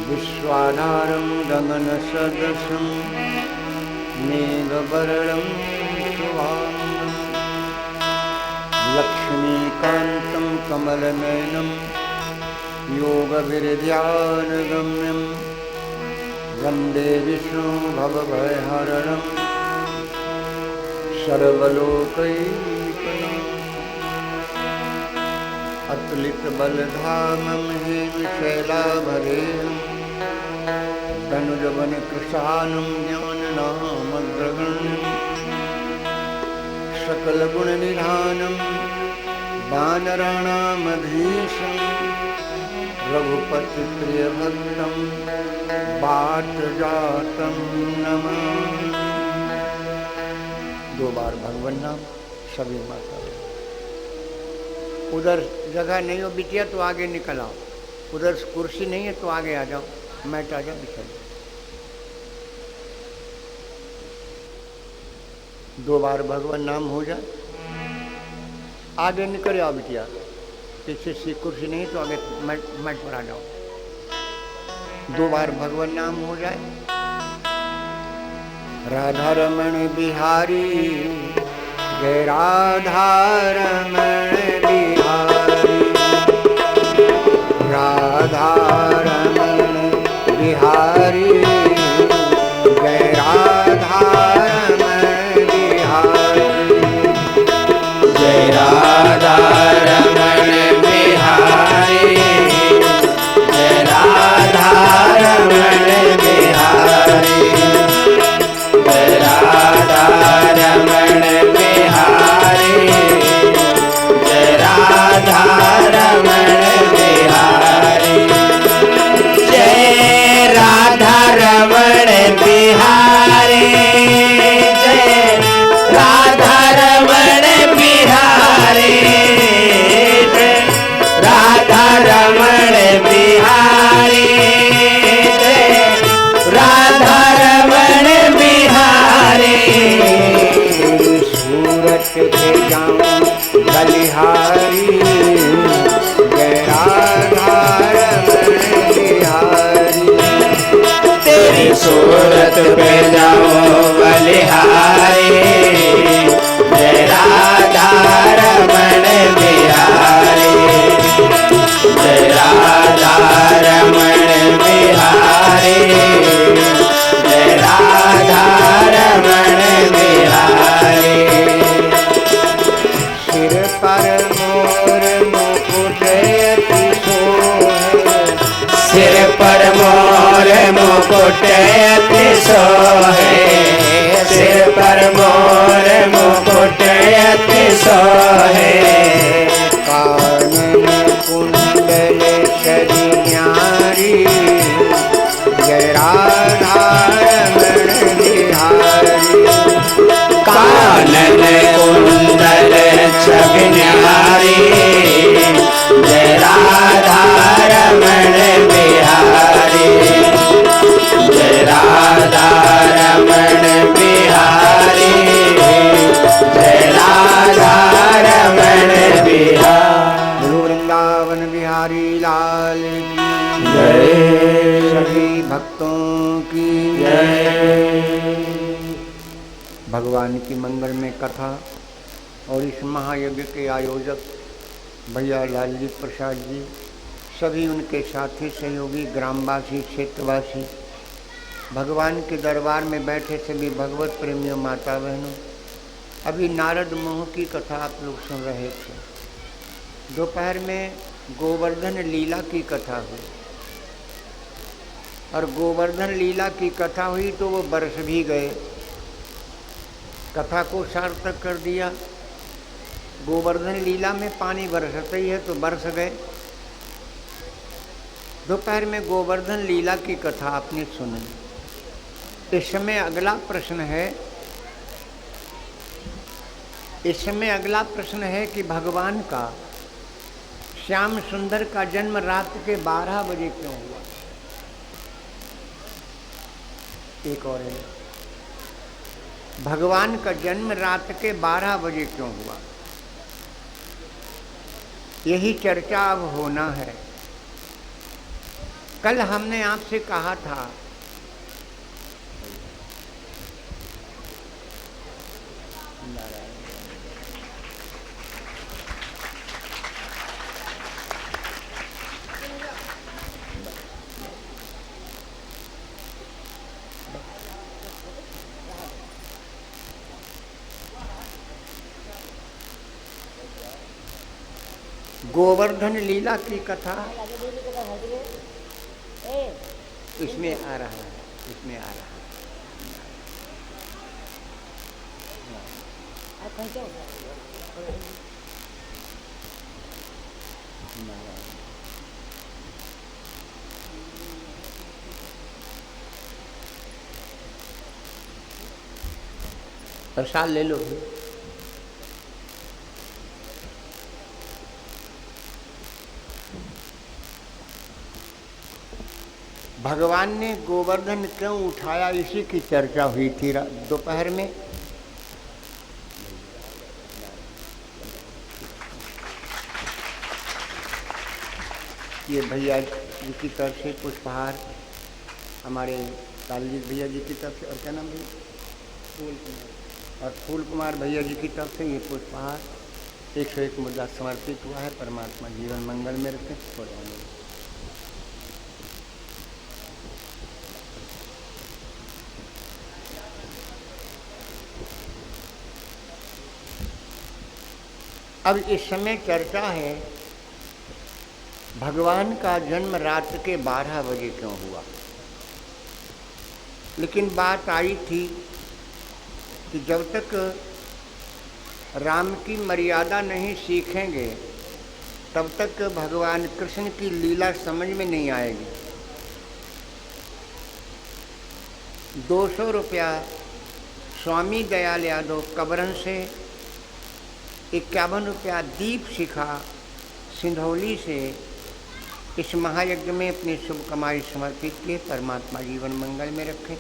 विश्वाधारं गगनसदृशं मेघवर्णं शुभांगं लक्ष्मीकान्तं कमलनयनं योगविरध्यानगम्यं वन्दे विष्णु भवभयहरणं सर्वलोकैकनाथं अतुलितबलधामं हेमशैलाभरेयं तनुजवनकृशानं ज्ञाननामग्रगण्यं सकलगुणनिधानं वानराणामधीशं रघुपतिप्रियभक्तं वातजातं नमामि। 2 बार भगवान नाम सभी माता। उधर जगह नहीं हो बिटिया तो आगे निकल आओ, उधर कुर्सी नहीं है तो आगे आ जाओ, मैट आ जाओ बिछा जाओ। 2 बार भगवान नाम हो जाए आगे निकल आओ बिटिया, पीछे से कुर्सी नहीं तो आगे मैट पर आ जाओ। 2 बार भगवान नाम हो जाए। राधा रमण बिहारी जय राधा रमण बिहारी, राधा रमण बिहारी जय राधा रमण बिहारी, जय राधा रमण बिहारी, जय राधा रमण बिहारी, जय राधा रमण बिहारी, जय राधा रमण बिहारी, जय राधा रमण बिहारी, जय राधा रमण बिहारी, जय राधा रमण बिहारी, जय राधा रमण बिहारी। सूरत के जाऊं बलिहारी जय राधा रमण बिहारी, तेरी सूरत पे जाऊं बलिहारी जय राधा रमण बिहारी, जय राधा रमण बिहारी, जय राधा रमण बिहारी। सिर पर मोर मुकुट अति शोभे, सिर पर मोर मुकुट अति सोहे, सिर पर मोर मुकुट अति सोहे, कानन कुंडल शरी न्यारी जय राधा रमण बिहारी, कानन कुंडल छगन्यारी जय राधा रमण बिहारी, जय राधा रमण बिहारी, जय राधा रमण बिहारी। वृंदावन बिहारी लाल की जय, सभी भक्तों की जय। भगवान की मंगल में कथा और इस महायज्ञ के आयोजक भैया लालजी प्रसाद जी, सभी उनके साथी सहयोगी, ग्रामवासी, क्षेत्रवासी, भगवान के दरबार में बैठे सभी भगवत प्रेमियों, माता बहनों, अभी नारद मोह की कथा आप लोग सुन रहे थे। दोपहर में गोवर्धन लीला की कथा हुई और गोवर्धन लीला की कथा हुई तो वो बरस भी गए, कथा को सार्थक कर दिया। गोवर्धन लीला में पानी बरसता ही है तो बरस गए। दोपहर में गोवर्धन लीला की कथा आपने सुनी। इस समय अगला प्रश्न है, कि भगवान का श्याम सुंदर का जन्म रात के 12 बजे क्यों हुआ। एक और है, भगवान का जन्म रात के 12 बजे क्यों हुआ। यही चर्चा अब होना है। कल हमने आपसे कहा था गोवर्धन लीला की कथा इसमें आ रहा है, इसमें आ रहा है। प्रसाद ले लो। भगवान ने गोवर्धन क्यों उठाया, इसी की चर्चा हुई थी दोपहर में। ये भैया जी की तरफ से पुष्पहार, हमारे लालजीत भैया जी की तरफ से, और क्या नाम भैया, फूल कुमार, और फूल कुमार भैया जी की तरफ से ये पुष्पहार 101 मुद्दा समर्पित हुआ है। परमात्मा जीवन मंगल में रखें। अब इस समय चर्चा है भगवान का जन्म रात के 12 बजे क्यों हुआ। लेकिन बात आई थी कि जब तक राम की मर्यादा नहीं सीखेंगे तब तक भगवान कृष्ण की लीला समझ में नहीं आएगी। 200 रुपया स्वामी दयाल यादव कबरन से, 51 रुपया दीप शिखा सिंधौली से इस महायज्ञ में अपनी शुभ कमाई समर्पित किए। परमात्मा जीवन मंगल में रखें।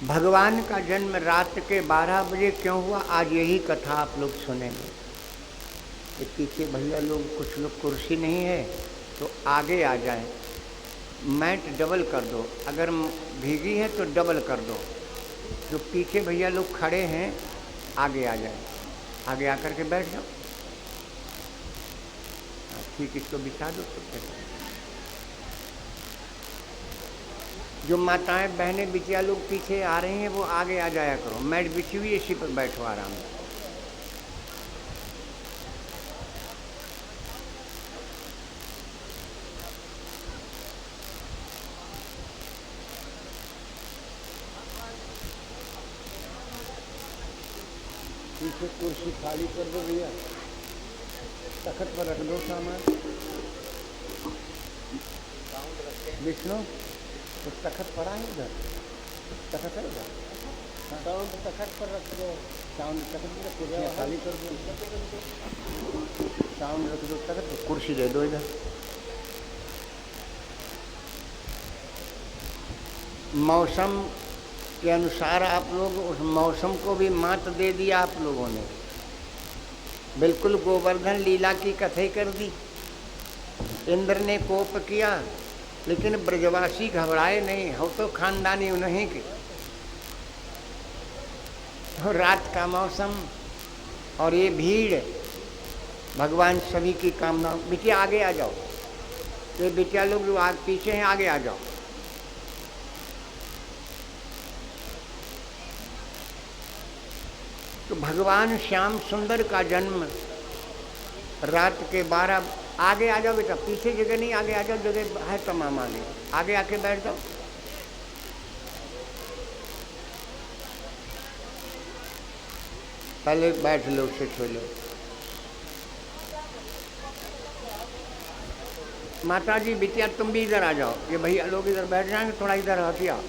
भगवान का जन्म रात के 12 बजे क्यों हुआ, आज यही कथा आप लोग सुनेंगे। पीछे भैया लोग, कुछ लोग कुर्सी नहीं है तो आगे आ जाएं। मैट डबल कर दो, अगर भीगी है तो डबल कर दो। जो पीछे भैया लोग खड़े हैं आगे आ जाएं, आगे आकर के बैठ जाओ। ठीक, इसको बिछा दो। जो माताएं बहनें बिटिया लोग पीछे आ रही हैं वो आगे आ जाया करो। मैट बिछी हुई, इसी पर बैठो आराम से। पीछे कुर्सी खाली कर दो भैया, तखत पर रख दो सामान। विष्णु तो तखत पड़ा है उधर, तखत है उधर, साउंड तखत पर रख दो। साउंड तखत पर, कुर्सियाँ खाली कर दो। साउंड रख दो तखत पर, कुर्सी दे दो इधर। मौसम के अनुसार आप लोग उस मौसम को भी मात दे दिया आप लोगों ने। बिल्कुल गोवर्धन लीला की कथई कर दी। इंद्र ने कोप किया लेकिन ब्रजवासी घबराए नहीं, हो तो खानदानी उन्हीं के। और रात का मौसम और ये भीड़, भगवान सभी की कामना। बिटिया आगे आ जाओ, ये बिटिया लोग जो आगे पीछे हैं आगे आ जाओ। तो भगवान श्याम सुंदर का जन्म रात के 12। आगे आ जाओ बेटा, पीछे जगह नहीं, आगे आ जाओ, जगह है तमाम। आगे आगे आके बैठ जाओ। पहले बैठ लो, सिट हो लो। माता जी बिटिया तुम भी इधर आ जाओ, ये भैया लोग इधर बैठ जाएंगे, थोड़ा इधर हटिया।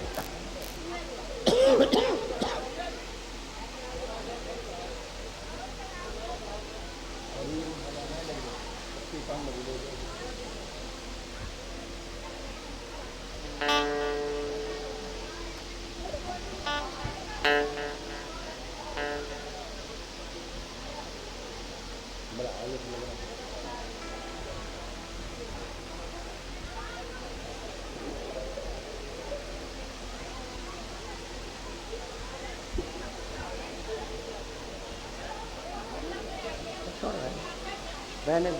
रहने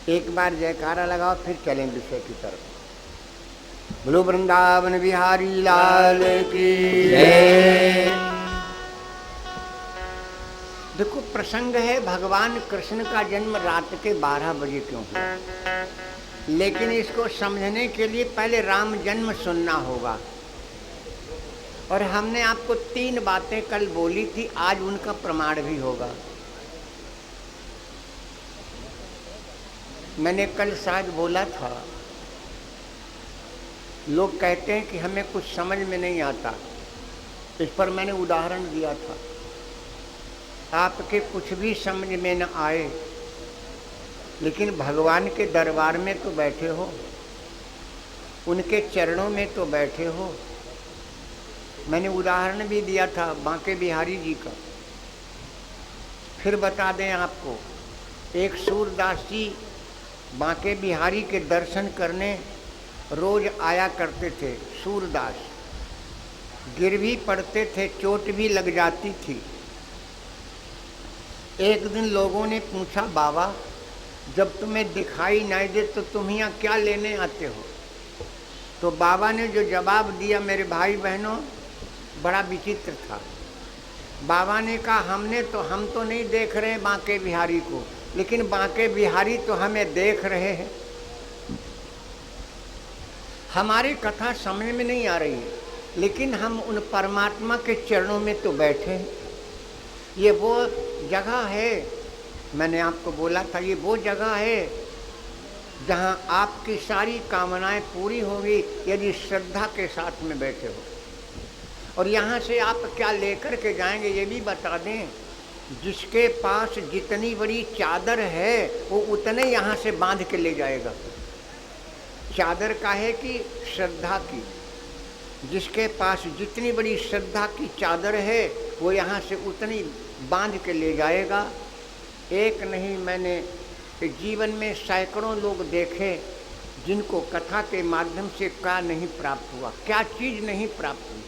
एक बार जयकारा लगाओ, फिर चलें विषय की तरफ। बोलो वृंदावन बिहारी लाल की जय। देखो, प्रसंग है भगवान कृष्ण का जन्म रात के 12 बजे क्यों हुआ, लेकिन इसको समझने के लिए पहले राम जन्म सुनना होगा। और हमने आपको 3 बातें कल बोली थी, आज उनका प्रमाण भी होगा। मैंने कल शायद बोला था, लोग कहते हैं कि हमें कुछ समझ में नहीं आता, इस पर मैंने उदाहरण दिया था। आपके कुछ भी समझ में न आए, लेकिन भगवान के दरबार में तो बैठे हो, उनके चरणों में तो बैठे हो। मैंने उदाहरण भी दिया था बांके बिहारी जी का, फिर बता दें आपको। एक सूरदास जी बांके बिहारी के दर्शन करने रोज आया करते थे। सूरदास गिर भी पड़ते थे, चोट भी लग जाती थी। एक दिन लोगों ने पूछा, बाबा जब तुम्हें दिखाई नहीं दे तो तुम यहाँ क्या लेने आते हो? तो बाबा ने जो जवाब दिया, मेरे भाई बहनों, बड़ा विचित्र था। बाबा ने कहा, हम तो नहीं देख रहे बांके बिहारी को, लेकिन बांके बिहारी तो हमें देख रहे हैं। हमारी कथा समझ में नहीं आ रही है, लेकिन हम उन परमात्मा के चरणों में तो बैठे हैं। ये वो जगह है, मैंने आपको बोला था, ये वो जगह है जहाँ आपकी सारी कामनाएं पूरी होंगी यदि श्रद्धा के साथ में बैठे हो। और यहाँ से आप क्या लेकर के जाएंगे ये भी बता दें। जिसके पास जितनी बड़ी चादर है वो उतने यहाँ से बांध के ले जाएगा। चादर काहे की? श्रद्धा की। जिसके पास जितनी बड़ी श्रद्धा की चादर है वो यहाँ से उतनी बांध के ले जाएगा। एक नहीं, मैंने जीवन में सैकड़ों लोग देखे जिनको कथा के माध्यम से क्या नहीं प्राप्त हुआ, क्या चीज नहीं प्राप्त हुई।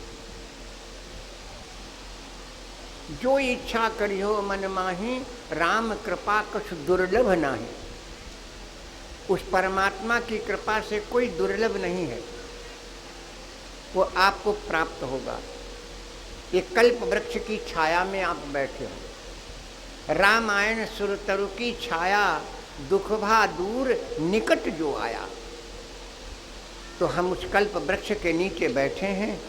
जो इच्छा करियो मन माही, राम कृपा कुछ दुर्लभ नाही। उस परमात्मा की कृपा से कोई दुर्लभ नहीं है, वो आपको प्राप्त होगा। ये कल्प वृक्ष की छाया में आप बैठे हो। रामायण सुरतरु की छाया, दुखभा दूर निकट जो आया। तो हम उस कल्प वृक्ष के नीचे बैठे हैं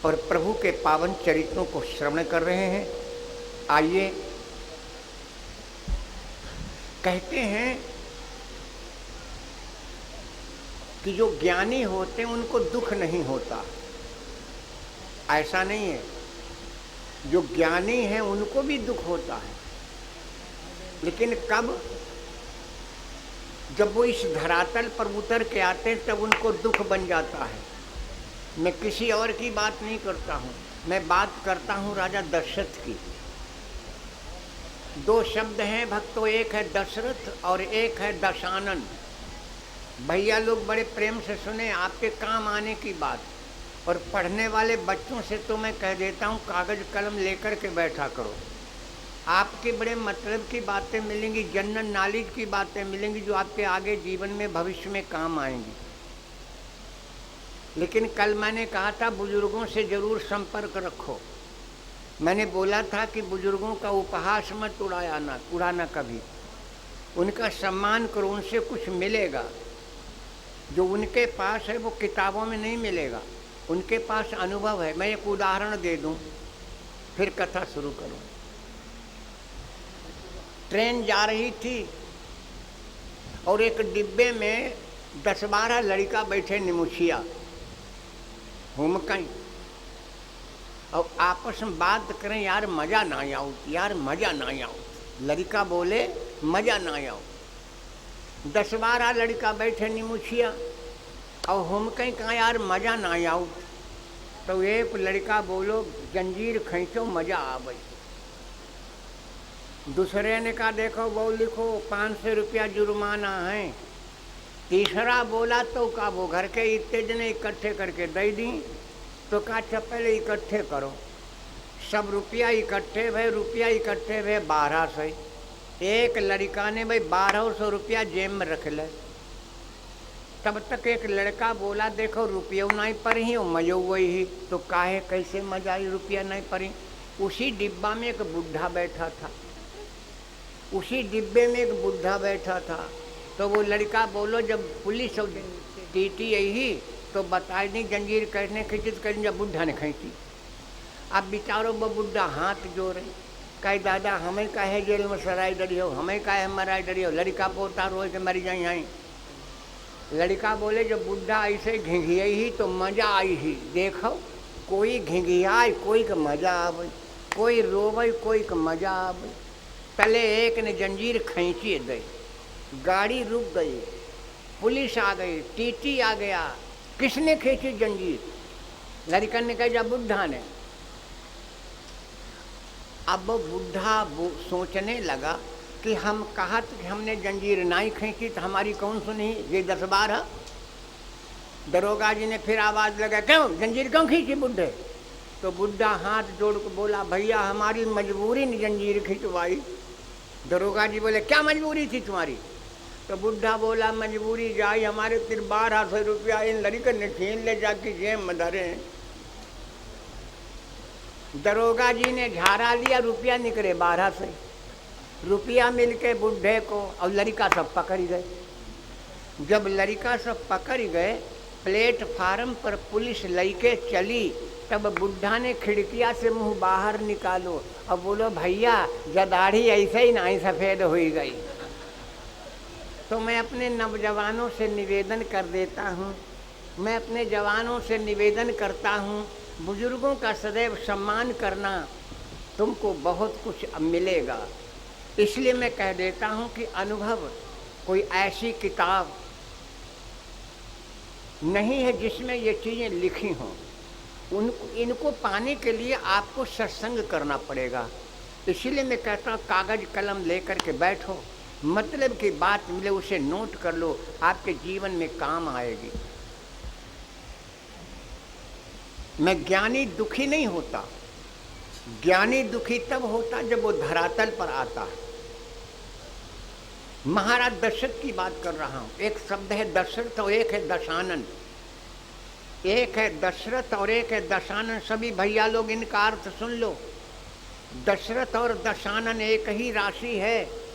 और प्रभु के पावन चरित्रों को श्रवण कर रहे हैं। आइए, कहते हैं कि जो ज्ञानी होते हैं उनको दुख नहीं होता। ऐसा नहीं है, जो ज्ञानी हैं उनको भी दुख होता है, लेकिन कब? जब वो इस धरातल पर उतर के आते हैं तब उनको दुख बन जाता है। मैं किसी और की बात नहीं करता हूँ, मैं बात करता हूँ राजा दशरथ की। 2 शब्द हैं भक्तों, एक है दशरथ और एक है दशानन। भैया लोग बड़े प्रेम से सुने, आपके काम आने की बात। और पढ़ने वाले बच्चों से तो मैं कह देता हूँ, कागज कलम लेकर के बैठा करो। आपके बड़े मतलब की बातें मिलेंगी, जनरल नॉलेज की बातें मिलेंगी जो आपके आगे जीवन में भविष्य में काम आएंगी। लेकिन कल मैंने कहा था बुजुर्गों से जरूर संपर्क रखो। मैंने बोला था कि बुजुर्गों का उपहास मत उड़ाना कभी। उनका सम्मान करो, उनसे कुछ मिलेगा। जो उनके पास है वो किताबों में नहीं मिलेगा, उनके पास अनुभव है। मैं एक उदाहरण दे दूं, फिर कथा शुरू करूं। ट्रेन जा रही थी और एक डिब्बे में 10-12 लड़का बैठे, निमुछिया हुमकई, और आपस में बात करें, यार मजा ना आओ, यार मजा ना आओ। लड़का बोले मजा ना आओ। 10-12 लड़का बैठे निमुछिया और हुमकई कहा, यार मजा ना आओ। तो एक लड़का बोलो जंजीर खींचो मजा आवे। दूसरे ने कहा देखो वो लिखो 500 रुपया जुर्माना है। तीसरा बोला तो का वो घर के इतने जने इकट्ठे करके दे दी। तो कहा अच्छा पहले इकट्ठे करो। सब रुपया इकट्ठे भे 1200। एक लड़का ने भाई 1200 रुपया जेब में रख ले। तब तक एक लड़का बोला देखो रुपया नहीं पर ही मजो वही ही। तो काहे कैसे मजा आई रुपया नहीं परी। उसी डिब्बा में एक बुढ़ा बैठा था। उसी डिब्बे में एक बुढ़ा बैठा था। तो वो लड़का बोलो जब पुलिस और टीटी यही तो बताई नहीं जंजीर कैसे खींची। तो कहीं जब बुढ़ा ने खींची। अब बेचारो वो बुढ़ा हाथ जोड़े कहे दादा हमें काहे जेल में सराय डरी हो, हमें काहे मराई डरी हो। लड़का पोता रोए के मरी जाई आई। लड़का बोले जब बुढ़ा ऐसे घिघियाई ही तो मजा आई ही। देखो कोई घिघियाई कोई का मजा आवे, कोई रोवे कोई का मजा आवे। पहले एक ने जंजीर खींची गई, गाड़ी रुक गई, पुलिस आ गई, टीटी आ गया। किसने खींची जंजीर? लड़का ने कहा जब बुढ़ा ने। अब बुढ़ा सोचने लगा कि हम कहा कि हमने जंजीर नहीं खींची तो हमारी कौन सुनी, ये 10 बार है। दरोगा जी ने फिर आवाज़ लगा क्यों जंजीर क्यों खींची बुढ़े? तो बुढ़ा हाथ जोड़ के बोला भैया हमारी मजबूरी ने जंजीर खिंचवाई। दरोगा जी बोले क्या मजबूरी थी तुम्हारी? तो बुढ़ा बोला मजबूरी जाई हमारे 1200 रुपया इन लड़कन ने छीन ले जाके जेब में धरे। दरोगा जी ने झाड़ा लिया, रुपया निकले 1200 रुपया मिल के बुढ़े को और लड़का सब पकड़ गए। जब लड़का सब पकड़ गए प्लेटफार्म पर पुलिस लेके चली। तब बुढ़ा ने खिड़किया से मुंह बाहर निकालो और बोलो भैया जदाढ़ी ऐसे ही नहीं सफ़ेद हो गई। तो मैं अपने नौजवानों से निवेदन कर देता हूँ, मैं अपने जवानों से निवेदन करता हूँ बुजुर्गों का सदैव सम्मान करना, तुमको बहुत कुछ मिलेगा। इसलिए मैं कह देता हूँ कि अनुभव कोई ऐसी किताब नहीं है जिसमें ये चीज़ें लिखी हों। इनको पाने के लिए आपको सत्संग करना पड़ेगा। इसीलिए मैं कहता हूँ कागज कलम लेकर के बैठो, मतलब की बात मिले उसे नोट कर लो, आपके जीवन में काम आएगी। मैं ज्ञानी दुखी नहीं होता, ज्ञानी दुखी तब होता जब वो धरातल पर आता है। महाराज दशरथ की बात कर रहा हूँ। एक शब्द है दशरथ और एक है दशानन। एक है दशरथ और एक है दशानन। सभी भैया लोग इनका अर्थ सुन लो। दशरथ और दशानन एक ही राशि है,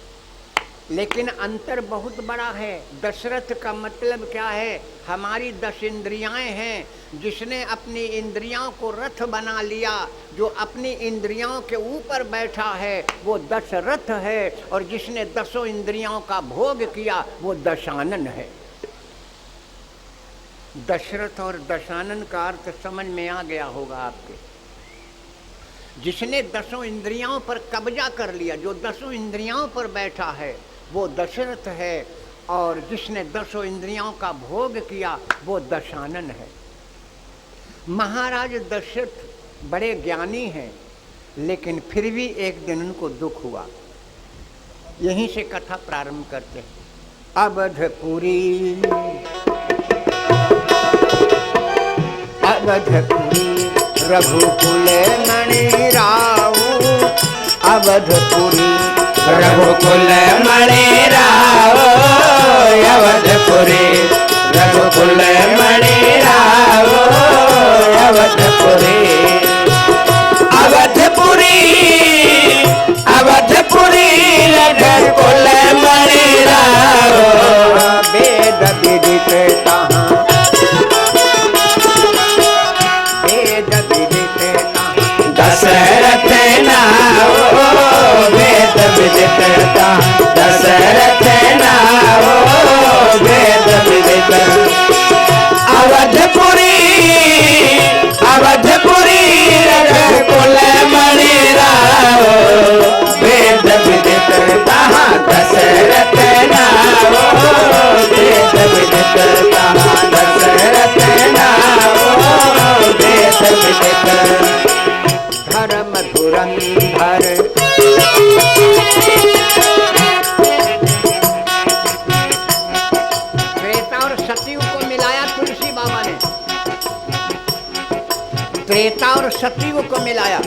लेकिन अंतर बहुत बड़ा है। दशरथ का मतलब क्या है? हमारी 10 इंद्रियाएं हैं। जिसने अपनी इंद्रियों को रथ बना लिया, जो अपनी इंद्रियों के ऊपर बैठा है वो दशरथ है, और जिसने 10 इंद्रियों का भोग किया वो दशानन है। दशरथ और दशानन का अर्थ समझ में आ गया होगा आपके। जिसने 10 इंद्रियों पर कब्जा कर लिया, जो 10 इंद्रियों पर बैठा है वो दशरथ है, और जिसने 10 इंद्रियों का भोग किया वो दशानन है। महाराज दशरथ बड़े ज्ञानी हैं, लेकिन फिर भी एक दिन उनको दुख हुआ। यहीं से कथा प्रारंभ करते हैं। अवधपुरी अवधपुरी रघुकुल मणि राऊ। अवधपुरी रघुकुल मणि रावो अवधपुरी। रघुकुल मणि रावो अवधपुरी। अवधपुरी अवधपुरी रघुकुल मणि रावो। वेद विदित कहाँ, वेद विदित कहाँ, दशरथ नावो वेद विदित कहाँ। दशरथ नावो वेद विदित। अवधपुरी अवधपुरी रघुकुल मणि रावो वेद विदित कहाँ। दशरथ नावो वेद विदित कहाँ। दशरथ नावो वेद विदित। धर्म धुरंधर। त्रेता और सतयुग को मिलाया तुलसी बाबा ने, त्रेता और सतयुग को मिलाया।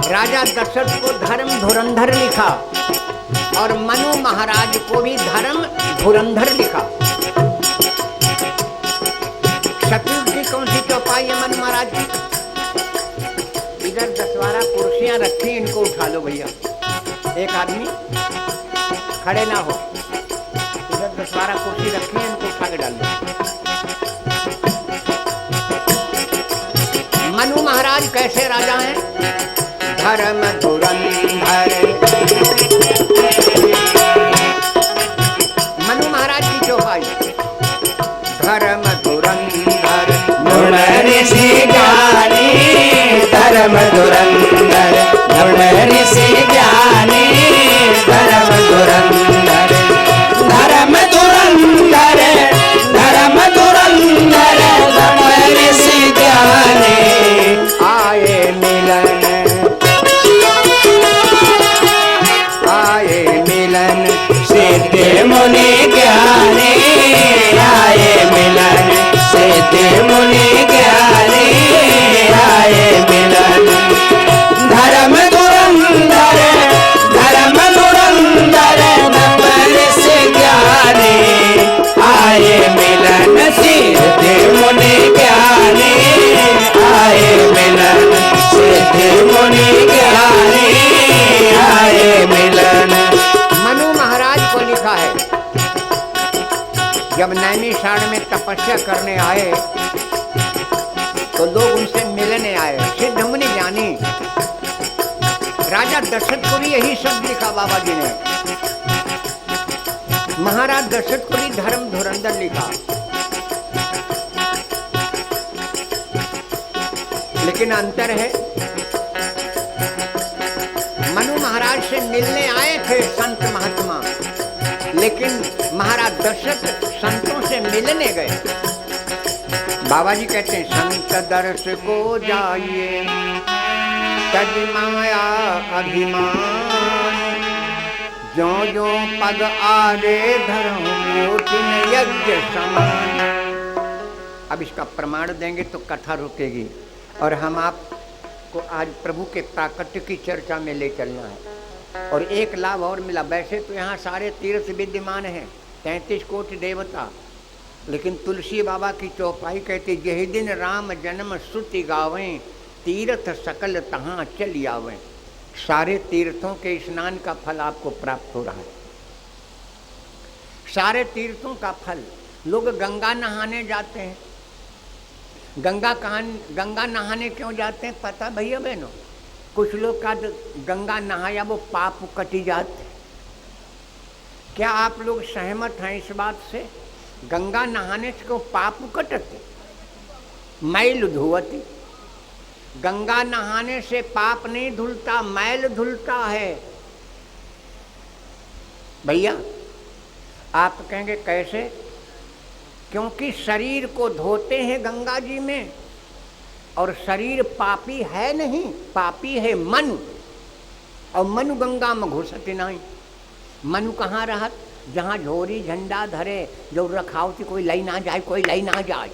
राजा दशरथ को धर्म धुरंधर लिखा और मनु महाराज को भी धर्म धुरंधर लिखा। सतयुग की कौन सी चौपाई है मनु महाराज की? इधर 10-12 कुर्सियां रखी, इनको उठा लो भैया। एक आदमी खड़े ना हो, इधर 10-12 कुर्सी रखी है, इनको उठा के डाल दो। मनु महाराज कैसे राजा हैं? धर्म धुरंधर। मनु महाराज की चौपाई धर्म धुरंधर। गुण ऋषि ज्ञानी धर्म धुरंधर, गुण ऋषि ज्ञानी धर्म धुरंधर। धर्म धुरंधर, धर्म धुरंधर, गुण ऋषि ज्ञानी आए मिलन, आए मिलन। सिद्ध मुनि ज्ञानी आए मिलन, सिद्ध मुनि ज्ञानी आए मिलन। धर्म धुरंधर, धर्म धुरंधर, ऋषि ज्ञानी आए मिलन। सिद्ध मुनि ज्ञानी आए मिलन, सिद्ध मुनि ज्ञानी आए मिलन। मनु महाराज को लिखा है, जब नैनीताल में तपस्या करने आए तो लोग उनसे मिलने आए, सिद्ध मुनि ज्ञानी। राजा दशरथ को भी यही शब्द लिखा बाबा जी ने। महाराज दशरथ को भी धर्म धुरंधर लिखा। लेकिन अंतर है, मनु महाराज से मिलने आए थे संत महात्मा, लेकिन महाराज दशरथ संतों से मिलने गए। बाबा जी कहते हैं संत दर्श को जाइए तज माया अभिमान, जो जो पग आगे धरो तिन यज्ञ समान। अब इसका प्रमाण देंगे तो कथा रुकेगी, और हम आपको आज प्रभु के प्राकट्य की चर्चा में ले चलना है। और एक लाभ और मिला, वैसे तो यहाँ सारे तीर्थ विद्यमान हैं, 33 कोटि देवता, लेकिन तुलसी बाबा की चौपाई कहती यही दिन राम जन्म श्रुति गावें, तीर्थ सकल तहाँ चल आवें। सारे तीर्थों के स्नान का फल आपको प्राप्त हो रहा है। सारे तीर्थों का फल। लोग गंगा नहाने जाते हैं। गंगा नहाने क्यों जाते हैं पता भैया बहनों? कुछ लोग का गंगा नहाया वो पाप कटी जाते। क्या आप लोग सहमत हैं इस बात से? गंगा नहाने से क्यों पाप कटते? मैल धुवती। गंगा नहाने से पाप नहीं धुलता, मैल धुलता है। भैया आप कहेंगे कैसे? क्योंकि शरीर को धोते हैं गंगा जी में, और शरीर पापी है नहीं, पापी है मन, और मनु गंगा में घुसते नहीं। मनु कहाँ रहत? जहाँ झोरी झंडा धरे, जो रखावती कोई लई ना जाए, कोई लई ना जाए।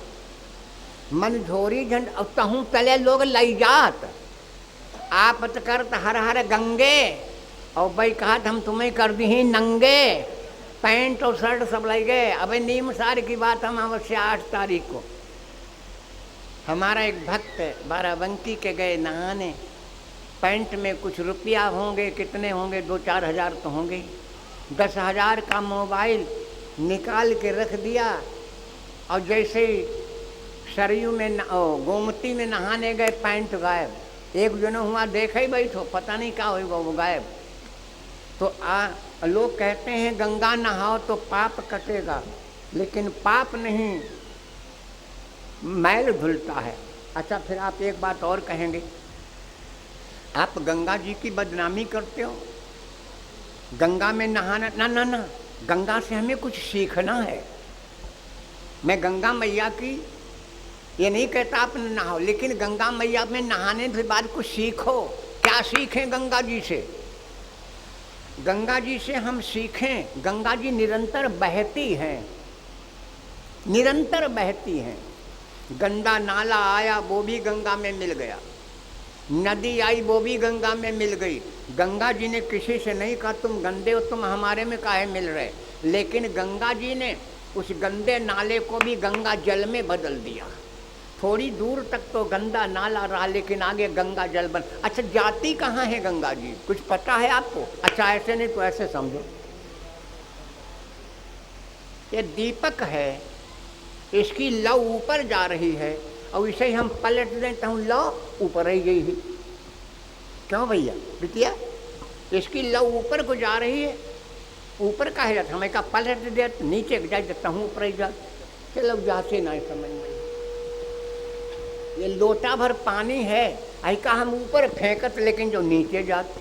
मन झोरी झंडा और तहूँ तले लोग लई जात। आप तो करत हर हर गंगे, और भाई कहत हम तुम्हें कर दी ही नंगे, पैंट और शर्ट सब लग गए। अबे नीम सार की बात हम अवश्य 8 तारीख को। हमारा एक भक्त बाराबंकी के गए नहाने, पैंट में कुछ रुपया होंगे, कितने होंगे, 2-4 हज़ार तो होंगे। 10,000 का मोबाइल निकाल के रख दिया, और जैसे सरयू में गोमती में नहाने गए, पैंट गायब। एक जनो हुआ देखे ही बैठो, पता नहीं क्या होगा, वो गायब। तो लोग कहते हैं गंगा नहाओ तो पाप कटेगा, लेकिन पाप नहीं, मैल धुलता है। अच्छा फिर आप एक बात और कहेंगे, आप गंगा जी की बदनामी करते हो, गंगा में नहाना ना ना ना, गंगा से हमें कुछ सीखना है। मैं गंगा मैया की ये नहीं कहता आप नहाओ, लेकिन गंगा मैया में नहाने के बाद कुछ सीखो। क्या सीखें गंगा जी से? गंगा जी से हम सीखें, गंगा जी निरंतर बहती हैं, निरंतर बहती हैं। गंदा नाला आया वो भी गंगा में मिल गया, नदी आई वो भी गंगा में मिल गई। गंगा जी ने किसी से नहीं कहा तुम गंदे हो, तुम हमारे में काहे मिल रहे, लेकिन गंगा जी ने उस गंदे नाले को भी गंगा जल में बदल दिया। थोड़ी दूर तक तो गंदा नाला रहा, लेकिन आगे गंगा जल बन। अच्छा, जाती कहाँ है गंगा जी, कुछ पता है आपको? अच्छा, ऐसे नहीं तो ऐसे समझो, ये दीपक है, इसकी लौ ऊपर जा रही है, और इसे ही हम पलट दें तो लौ ऊपर ही गई है। क्यों भैया बिटिया? इसकी लौ ऊपर को जा रही है, ऊपर का है जाता, हमें का पलट दे नीचे जा देता हूँ, ऊपर ही जा। चलो जाते ना समझ में, ये लोटा भर पानी है, आई का हम ऊपर फेंकत, लेकिन जो नीचे जात।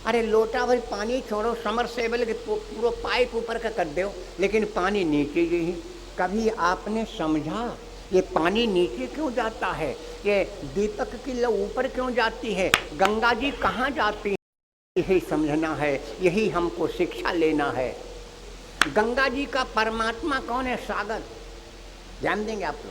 अरे लोटा भर पानी छोड़ो, समरसेबल के पूरा पाइप ऊपर का कर दो, लेकिन पानी नीचे गई। कभी आपने समझा ये पानी नीचे क्यों जाता है, ये दीपक की लौ ऊपर क्यों जाती है, गंगा जी कहाँ जाती है? यही समझना है, यही हमको शिक्षा लेना है। गंगा जी का परमात्मा कौन है? सागर। ध्यान देंगे आप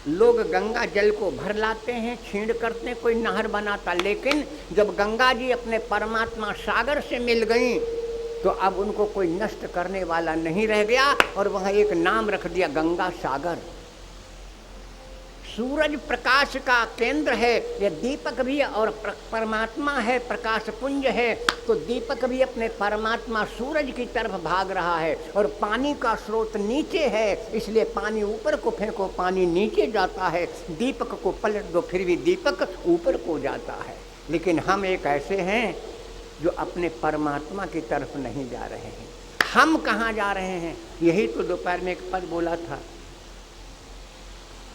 लोग गंगा जल को भर लाते हैं, छींड़ करते हैं, कोई नहर बनाता, लेकिन जब गंगा जी अपने परमात्मा सागर से मिल गई तो अब उनको कोई नष्ट करने वाला नहीं रह गया, और वहाँ एक नाम रख दिया गंगा सागर। सूरज प्रकाश का केंद्र है, ये दीपक भी, और परमात्मा है, प्रकाश पुंज है, तो दीपक भी अपने परमात्मा सूरज की तरफ भाग रहा है, और पानी का स्रोत नीचे है, इसलिए पानी ऊपर को फेंको पानी नीचे जाता है, दीपक को पलट दो फिर भी दीपक ऊपर को जाता है। लेकिन हम एक ऐसे हैं जो अपने परमात्मा की तरफ नहीं जा रहे हैं। हम कहाँ जा रहे हैं? यही तो दोपहर में एक पद बोला था,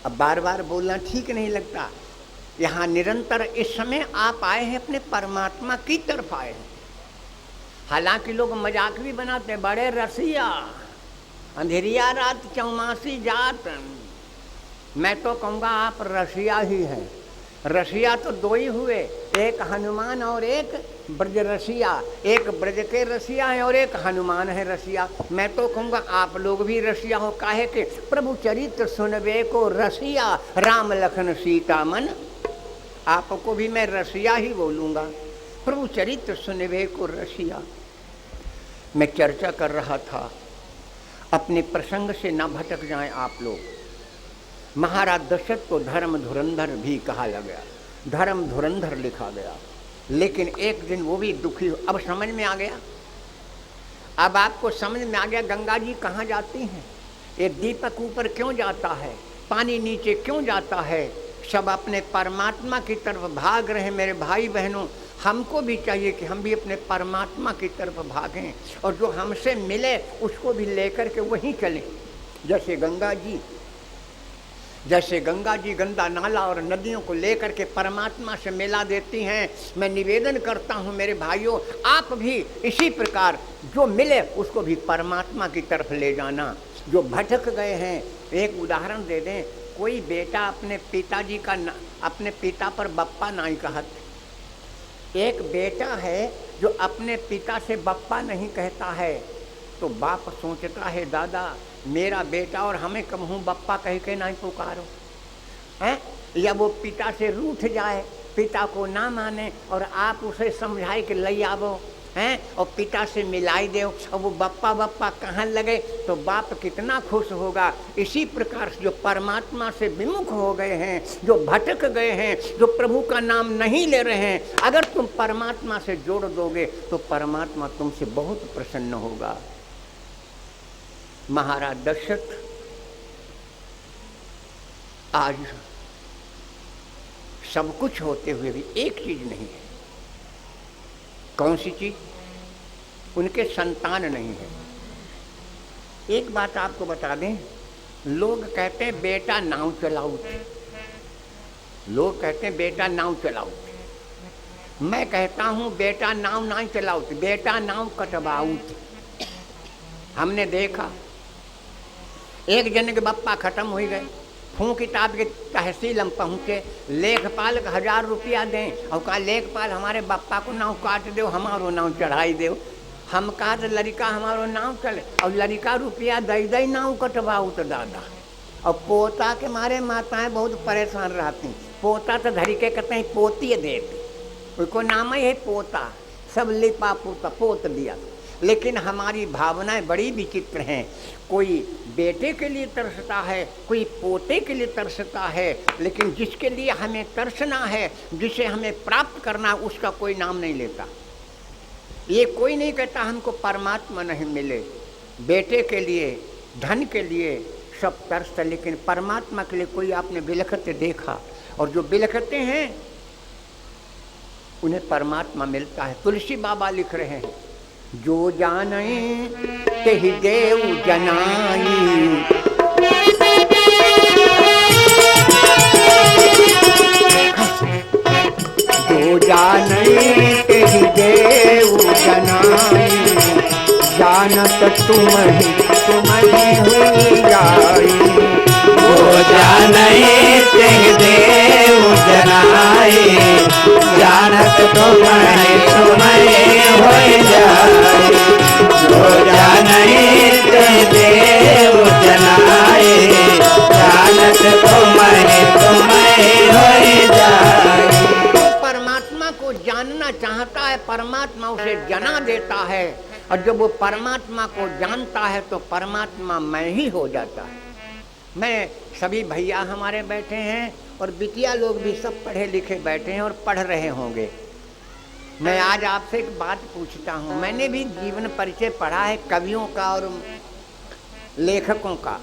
अब बार बार बोलना ठीक नहीं लगता। यहाँ निरंतर इस समय आप आए हैं, अपने परमात्मा की तरफ आए हैं। हालांकि लोग मजाक भी बनाते हैं, बड़े रसिया, अंधेरिया रात चौमासी जात। मैं तो कहूँगा आप रसिया ही हैं। रसिया तो दो ही हुए, एक हनुमान और एक ब्रज रसिया। एक ब्रज के रसिया है और एक हनुमान है रसिया। मैं तो कहूँगा आप लोग भी रसिया हो, काहे के प्रभु चरित्र सुनबे को रसिया, राम लखन सीता मन। आपको भी मैं रसिया ही बोलूँगा, प्रभु चरित्र सुनबे को रसिया। मैं चर्चा कर रहा था, अपने प्रसंग से ना भटक जाएं आप लोग। महाराज दशरथ को धर्म धुरंधर भी कहा गया, धर्म धुरंधर लिखा गया, लेकिन एक दिन वो भी दुखी हो। अब समझ में आ गया, अब आपको समझ में आ गया गंगा जी कहाँ जाती हैं, ये दीपक ऊपर क्यों जाता है, पानी नीचे क्यों जाता है। सब अपने परमात्मा की तरफ भाग रहे हैं। मेरे भाई बहनों, हमको भी चाहिए कि हम भी अपने परमात्मा की तरफ भागें, और जो हमसे मिले उसको भी लेकर के वहीं चलें। जैसे गंगा जी गंदा नाला और नदियों को लेकर के परमात्मा से मिला देती हैं। मैं निवेदन करता हूँ मेरे भाइयों, आप भी इसी प्रकार जो मिले उसको भी परमात्मा की तरफ ले जाना। जो भटक गए हैं, एक उदाहरण दे दें, कोई बेटा अपने पिताजी का अपने पिता पर बप्पा नहीं कहते। एक बेटा है जो अपने पिता से बप्पा नहीं कहता है, तो बाप सोचता है दादा मेरा बेटा और हमें कहूँ बप्पा कह के नहीं पुकारो हैं, या वो पिता से रूठ जाए, पिता को ना माने और आप उसे समझाए कि ले आवो हैं और पिता से मिलाई दो, और वो बप्पा बप्पा कहाँ लगे तो बाप कितना खुश होगा। इसी प्रकार से जो परमात्मा से विमुख हो गए हैं, जो भटक गए हैं, जो प्रभु का नाम नहीं ले रहे हैं, अगर तुम परमात्मा से जोड़ दोगे तो परमात्मा तुमसे बहुत प्रसन्न होगा। महाराज दशरथ आज सब कुछ होते हुए भी एक चीज नहीं है। कौन सी चीज? उनके संतान नहीं है। एक बात आपको बता दें, लोग कहते हैं बेटा नाव चलाऊ, लोग कहते हैं बेटा नाव चलाऊ। मैं कहता हूं बेटा नाव नहीं चलाऊ, बेटा नाव कटवाऊ। हमने देखा एक जन के बप्पा खत्म हो गए, फूँ किताब के तहसील हम पहुँचे, लेखपाल का 1000 रुपया दें और कहा लेखपाल हमारे बापा को नाव काट दो, हमारो नाव चढ़ाई दो। हम कहा तो लड़का हमारो नाव चले, और लड़का रुपया दई नाव कटवाऊ तो दादा। और पोता के मारे माताएं बहुत परेशान रहती, पोता तो धरी के कहते हैं पोती देती, उसको नाम ही है पोता, सब लिपा पोता पोत दिया। लेकिन हमारी भावनाएं बड़ी विचित्र हैं, कोई बेटे के लिए तरसता है, कोई पोते के लिए तरसता है, लेकिन जिसके लिए हमें तरसना है, जिसे हमें प्राप्त करना, उसका कोई नाम नहीं लेता। ये कोई नहीं कहता हमको परमात्मा नहीं मिले। बेटे के लिए, धन के लिए सब तरसता, लेकिन परमात्मा के लिए कोई आपने बिलखते देखा? और जो बिलखते हैं उन्हें परमात्मा मिलता है। तुलसी बाबा लिख रहे हैं, जो जाने तेहि देव जनाई, जो जाने तेहि देव जनाई, जानत तुम्हें हुई जाई। जो जाने तेहि देव जनाई, जानत तुम्हें होई जाई। जो जाने तेहि देव जनाई, जानत तुम्हें होई जाई। परमात्मा को जानना चाहता है, परमात्मा उसे जना देता है, और जब वो परमात्मा को जानता है तो परमात्मा मैं ही हो जाता है। मैं सभी भैया हमारे बैठे हैं और बिटिया लोग भी सब पढ़े लिखे बैठे हैं और पढ़ रहे होंगे। मैं आज आपसे एक बात पूछता हूँ, मैंने भी जीवन परिचय पढ़ा है कवियों का और लेखकों का,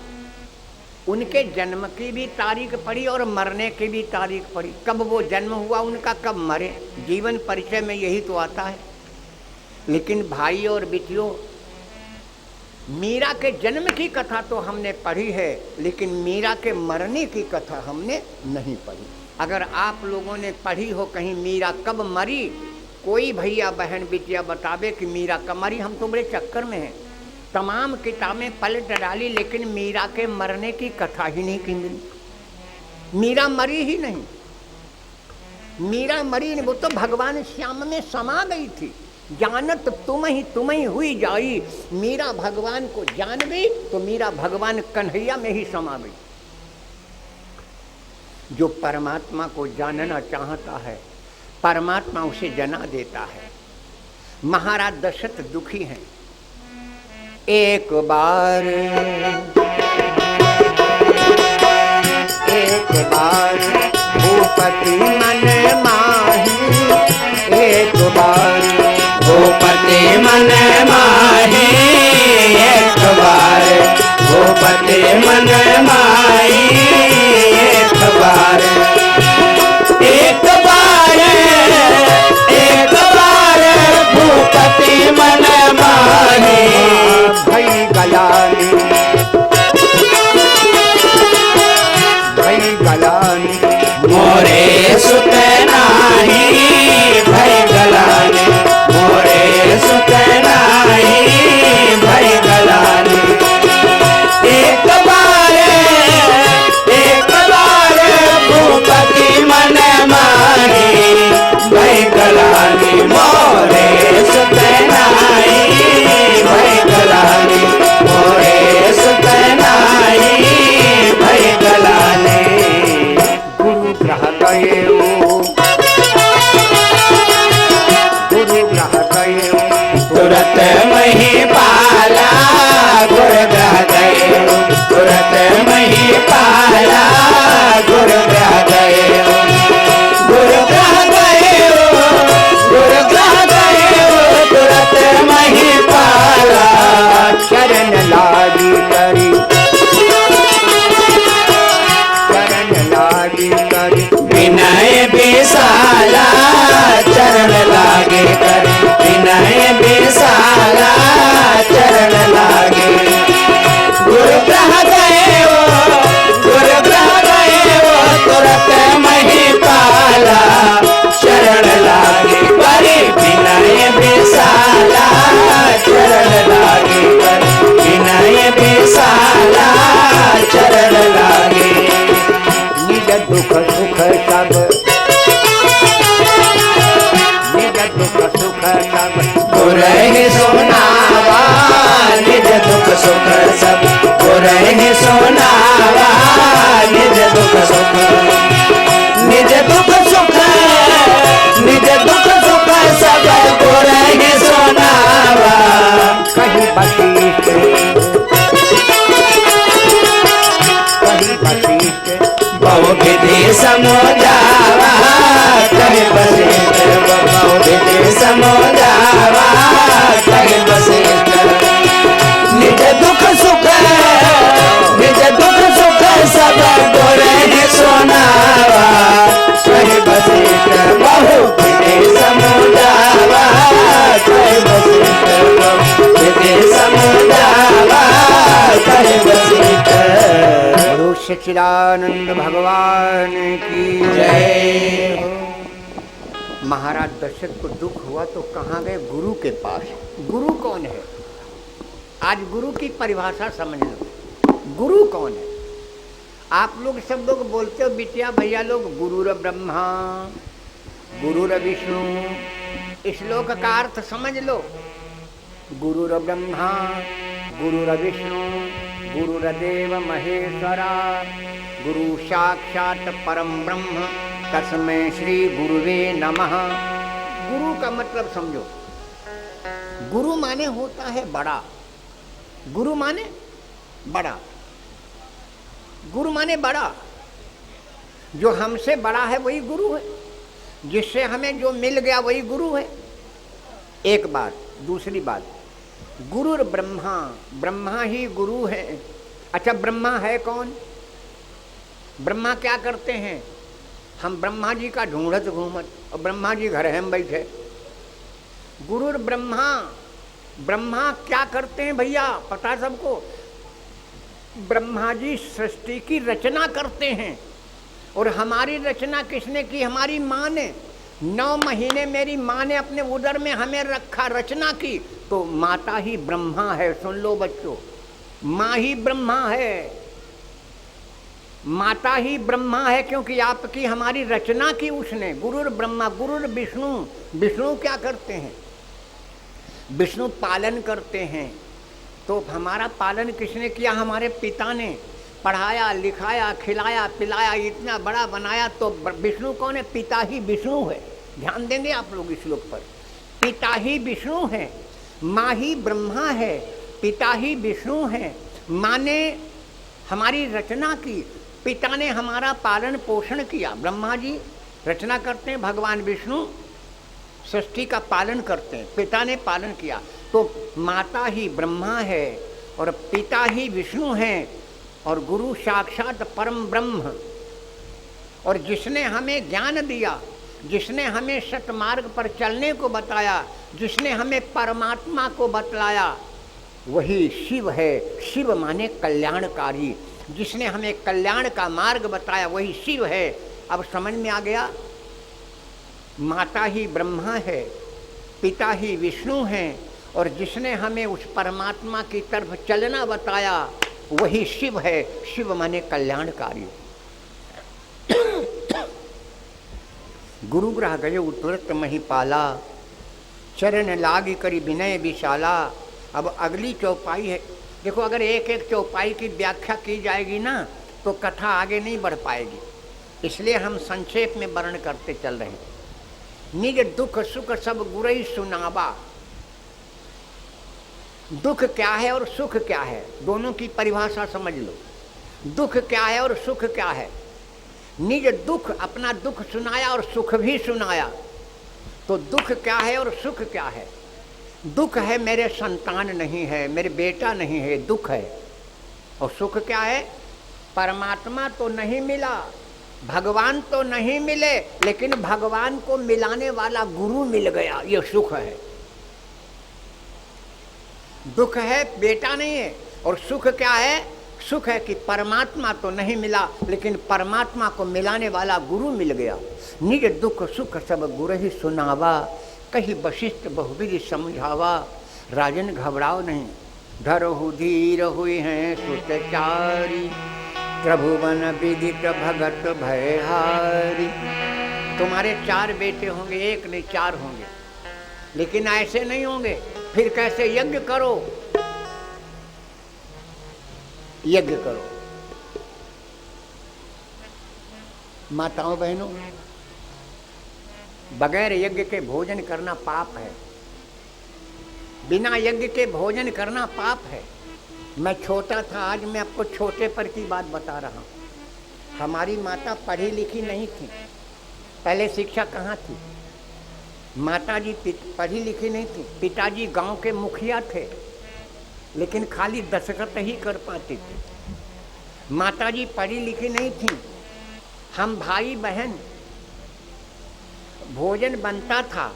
उनके जन्म की भी तारीख पढ़ी और मरने की भी तारीख पढ़ी, कब वो जन्म हुआ उनका, कब मरे। जीवन परिचय में यही तो आता है। लेकिन भाई और बिटियों, मीरा के जन्म की कथा तो हमने पढ़ी है, लेकिन मीरा के मरने की कथा हमने नहीं पढ़ी। अगर आप लोगों ने पढ़ी हो कहीं मीरा कब मरी, कोई भैया बहन बिटिया बतावे कि मीरा कब मरी। हम तो बड़े चक्कर में हैं, तमाम किताबें पलट डाली, लेकिन मीरा के मरने की कथा ही नहीं की मिली। मीरा मरी ही नहीं, मीरा मरी नहीं, वो तो भगवान श्याम में समा गई थी। जानत तुम्हें हुई जाई। मीरा भगवान को जान गई तो मीरा भगवान कन्हैया में ही समा गई। जो परमात्मा को जानना चाहता है, परमात्मा उसे जना देता है। महाराज दशरथ दुखी हैं। एक बार भूपति मन माही, एक बार भूपति मन माही, एक बार भूपति मन माही, एक बार, एक बार, एक बार भूपति मन माही। भई गलानी, भई गलानी, मोरे सुत नाही, भई गलानी, मोरे सुत नाही, भई गलानी। एक बार दुख सुख सब, निज दुख सुख सब गुरहि सुनावा, निज दुख सुख सब गुरहि सुनावा, निज दुख सुख, निज दुख सुख, निज दुख सुख सब गुरहि सुनावा। कहीं बशीष, कहीं बशीष बहु विधि समझावा, कहीं वशिष्ठ बहु विधि समझावा, कहीं वशिष्ठ। निज दुख सुख, निज दुख सुख सब गुरहि सुनावा, कहीं वशिष्ठ बहु विधि समझावा, कहीं वशिष्ठ बहु विधि समझावा, कहीं वशिष्ठ। गुरु सच्चिदानंद भगवान की जय। महाराज दशरथ को दुख हुआ तो कहाँ गए? गुरु के पास। गुरु कौन है? आज गुरु की परिभाषा समझ लो। गुरु कौन है? आप लोग सब लोग बोलते हो बिटिया भैया लोग, गुरुर ब्रह्मा, गुरुर विष्णु। इस श्लोक का अर्थ समझ लो। गुरुर ब्रह्मा, गुरुर विष्णु, गुरुर्देव महेश्वरा, गुरु साक्षात परम ब्रह्म, तस्मै श्री गुरुवे नमः। गुरु का मतलब समझो। गुरु माने होता है बड़ा। गुरु माने बड़ा। गुरु माने बड़ा। जो हमसे बड़ा है वही गुरु है। जिससे हमें जो मिल गया वही गुरु है। एक बात। दूसरी बात, गुरुर ब्रह्मा, ब्रह्मा ही गुरु है। अच्छा, ब्रह्मा है कौन? ब्रह्मा क्या करते हैं? हम ब्रह्मा जी का ढूंढत घूमत और ब्रह्मा जी घर हम बैठे। गुरुर ब्रह्मा, ब्रह्मा क्या करते हैं भैया? पता सबको? ब्रह्मा जी सृष्टि की रचना करते हैं। और हमारी रचना किसने की? हमारी माँ ने। 9 महीने मेरी माँ ने अपने उदर में हमें रखा, रचना की। तो माता ही ब्रह्मा है। सुन लो बच्चों, माँ ही ब्रह्मा है। माता ही ब्रह्मा है, क्योंकि आपकी हमारी रचना की उसने। गुरुर ब्रह्मा, गुरुर विष्णु। विष्णु क्या करते हैं? विष्णु पालन करते हैं। तो हमारा पालन किसने किया? हमारे पिता ने। पढ़ाया, लिखाया, खिलाया, पिलाया, इतना बड़ा बनाया। तो विष्णु कौन है? पिता ही विष्णु है। ध्यान देंगे आप लोग इस श्लोक पर। पिता ही विष्णु है, माँ ही ब्रह्मा है, पिता ही विष्णु है। माँ ने हमारी रचना की, पिता ने हमारा पालन पोषण किया। ब्रह्मा जी रचना करते हैं, भगवान विष्णु सृष्टि का पालन करते हैं। पिता ने पालन किया। तो माता ही ब्रह्मा है और पिता ही विष्णु है और गुरु साक्षात परम ब्रह्म। और जिसने हमें ज्ञान दिया, जिसने हमें सतमार्ग पर चलने को बताया, जिसने हमें परमात्मा को बतलाया, वही शिव है। शिव माने कल्याणकारी। जिसने हमें कल्याण का मार्ग बताया वही शिव है। अब समझ में आ गया? माता ही ब्रह्मा है, पिता ही विष्णु है और जिसने हमें उस परमात्मा की तरफ चलना बताया वही शिव है। शिव माने कल्याणकारी। गुरु ग्रह गए तुरंत महिपाला, चरण लागी करी विनय विशाला। अब अगली चौपाई है। देखो, अगर एक एक चौपाई की व्याख्या की जाएगी ना तो कथा आगे नहीं बढ़ पाएगी। इसलिए हम संक्षेप में वर्णन करते चल रहे हैं। निज दुख सुख सब गुरहि सुनावा। दुख क्या है और सुख क्या है, दोनों की परिभाषा समझ लो। दुख क्या है और सुख क्या है? निज दुख, अपना दुख सुनाया और सुख भी सुनाया। तो दुख क्या है और सुख क्या है? दुख है मेरे संतान नहीं है, मेरे बेटा नहीं है, दुख है। और सुख क्या है? परमात्मा तो नहीं मिला, भगवान तो नहीं मिले, लेकिन भगवान को मिलाने वाला गुरु मिल गया, ये सुख है। दुख है बेटा नहीं है। और सुख क्या है? सुख है कि परमात्मा तो नहीं मिला, लेकिन परमात्मा को मिलाने वाला गुरु मिल गया। निज दुख सुख सब गुरहि सुनावा, कहीं वशिष्ठ बहुविधि समझावा। राजन घबराओ नहीं, धरहु धीर हुई हैं सुतचारी, त्रिभुवन विदित भगत भयहारी। तुम्हारे 4 बेटे होंगे, 1 नहीं 4 होंगे, लेकिन ऐसे नहीं होंगे। फिर कैसे यज्ञ करो, यज्ञ करो। माताओं बहनों, बगैर यज्ञ के भोजन करना पाप है। बिना यज्ञ के भोजन करना पाप है। मैं छोटा था, आज मैं आपको छोटे पर की बात बता रहा हूं। हमारी माता पढ़ी लिखी नहीं थी। पहले शिक्षा कहाँ थी? माताजी पढ़ी लिखी नहीं थी। पिताजी गांव के मुखिया थे, लेकिन खाली दस्तखत ही कर पाते थे। माताजी पढ़ी लिखी नहीं थी। हम भाई बहन, भोजन बनता था,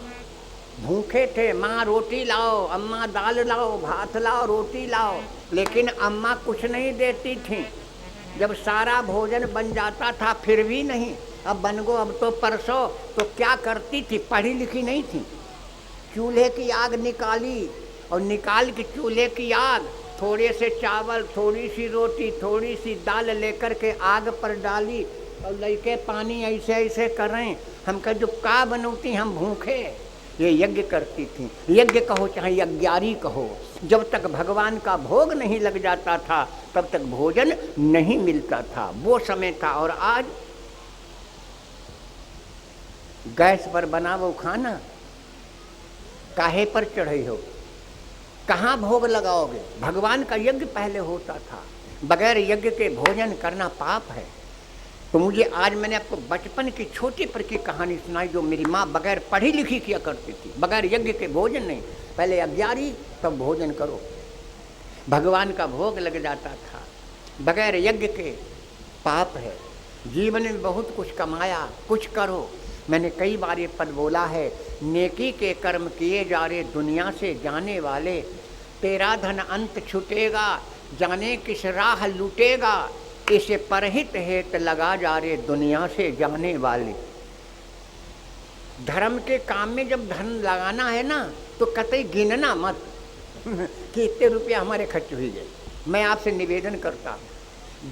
भूखे थे। माँ रोटी लाओ, अम्मा दाल लाओ, भात लाओ, रोटी लाओ, लेकिन अम्मा कुछ नहीं देती थी। जब सारा भोजन बन जाता था फिर भी नहीं, अब बन गो, अब तो परसों, तो क्या करती थी? पढ़ी लिखी नहीं थी। चूल्हे की आग निकाली और निकाल के चूल्हे की आग, थोड़े से चावल, थोड़ी सी रोटी, थोड़ी सी दाल लेकर के आग पर डाली और लड़के पानी ऐसे ऐसे कर रहे हैं। हम कह जो का बनौती, हम भूखे। ये यज्ञ करती थी। यज्ञ कहो चाहे यज्ञारी कहो, जब तक भगवान का भोग नहीं लग जाता था तब तक भोजन नहीं मिलता था। वो समय था। और आज गैस पर बना वो खाना काहे पर चढ़े हो, कहाँ भोग लगाओगे? भगवान का यज्ञ पहले होता था। बगैर यज्ञ के भोजन करना पाप है। तो मुझे आज मैंने आपको बचपन की छोटी पर की कहानी सुनाई, जो मेरी माँ बगैर पढ़ी लिखी किया करती थी। बगैर यज्ञ के भोजन नहीं, पहले अज्ञारी तब भोजन करो। भगवान का भोग लग जाता था। बगैर यज्ञ के पाप है। जीवन में बहुत कुछ कमाया, कुछ करो। मैंने कई बार ये पद बोला है, नेकी के कर्म किए जा रहे दुनिया से जाने वाले, तेरा धन अंत छुटेगा, जाने किस राह लूटेगा, इसे परहित हेत लगा जा रहे दुनिया से जाने वाले। धर्म के काम में जब धन लगाना है ना, तो कतई गिनना मत कि इतने रुपया हमारे खर्च हुई गए। मैं आपसे निवेदन करता हूँ,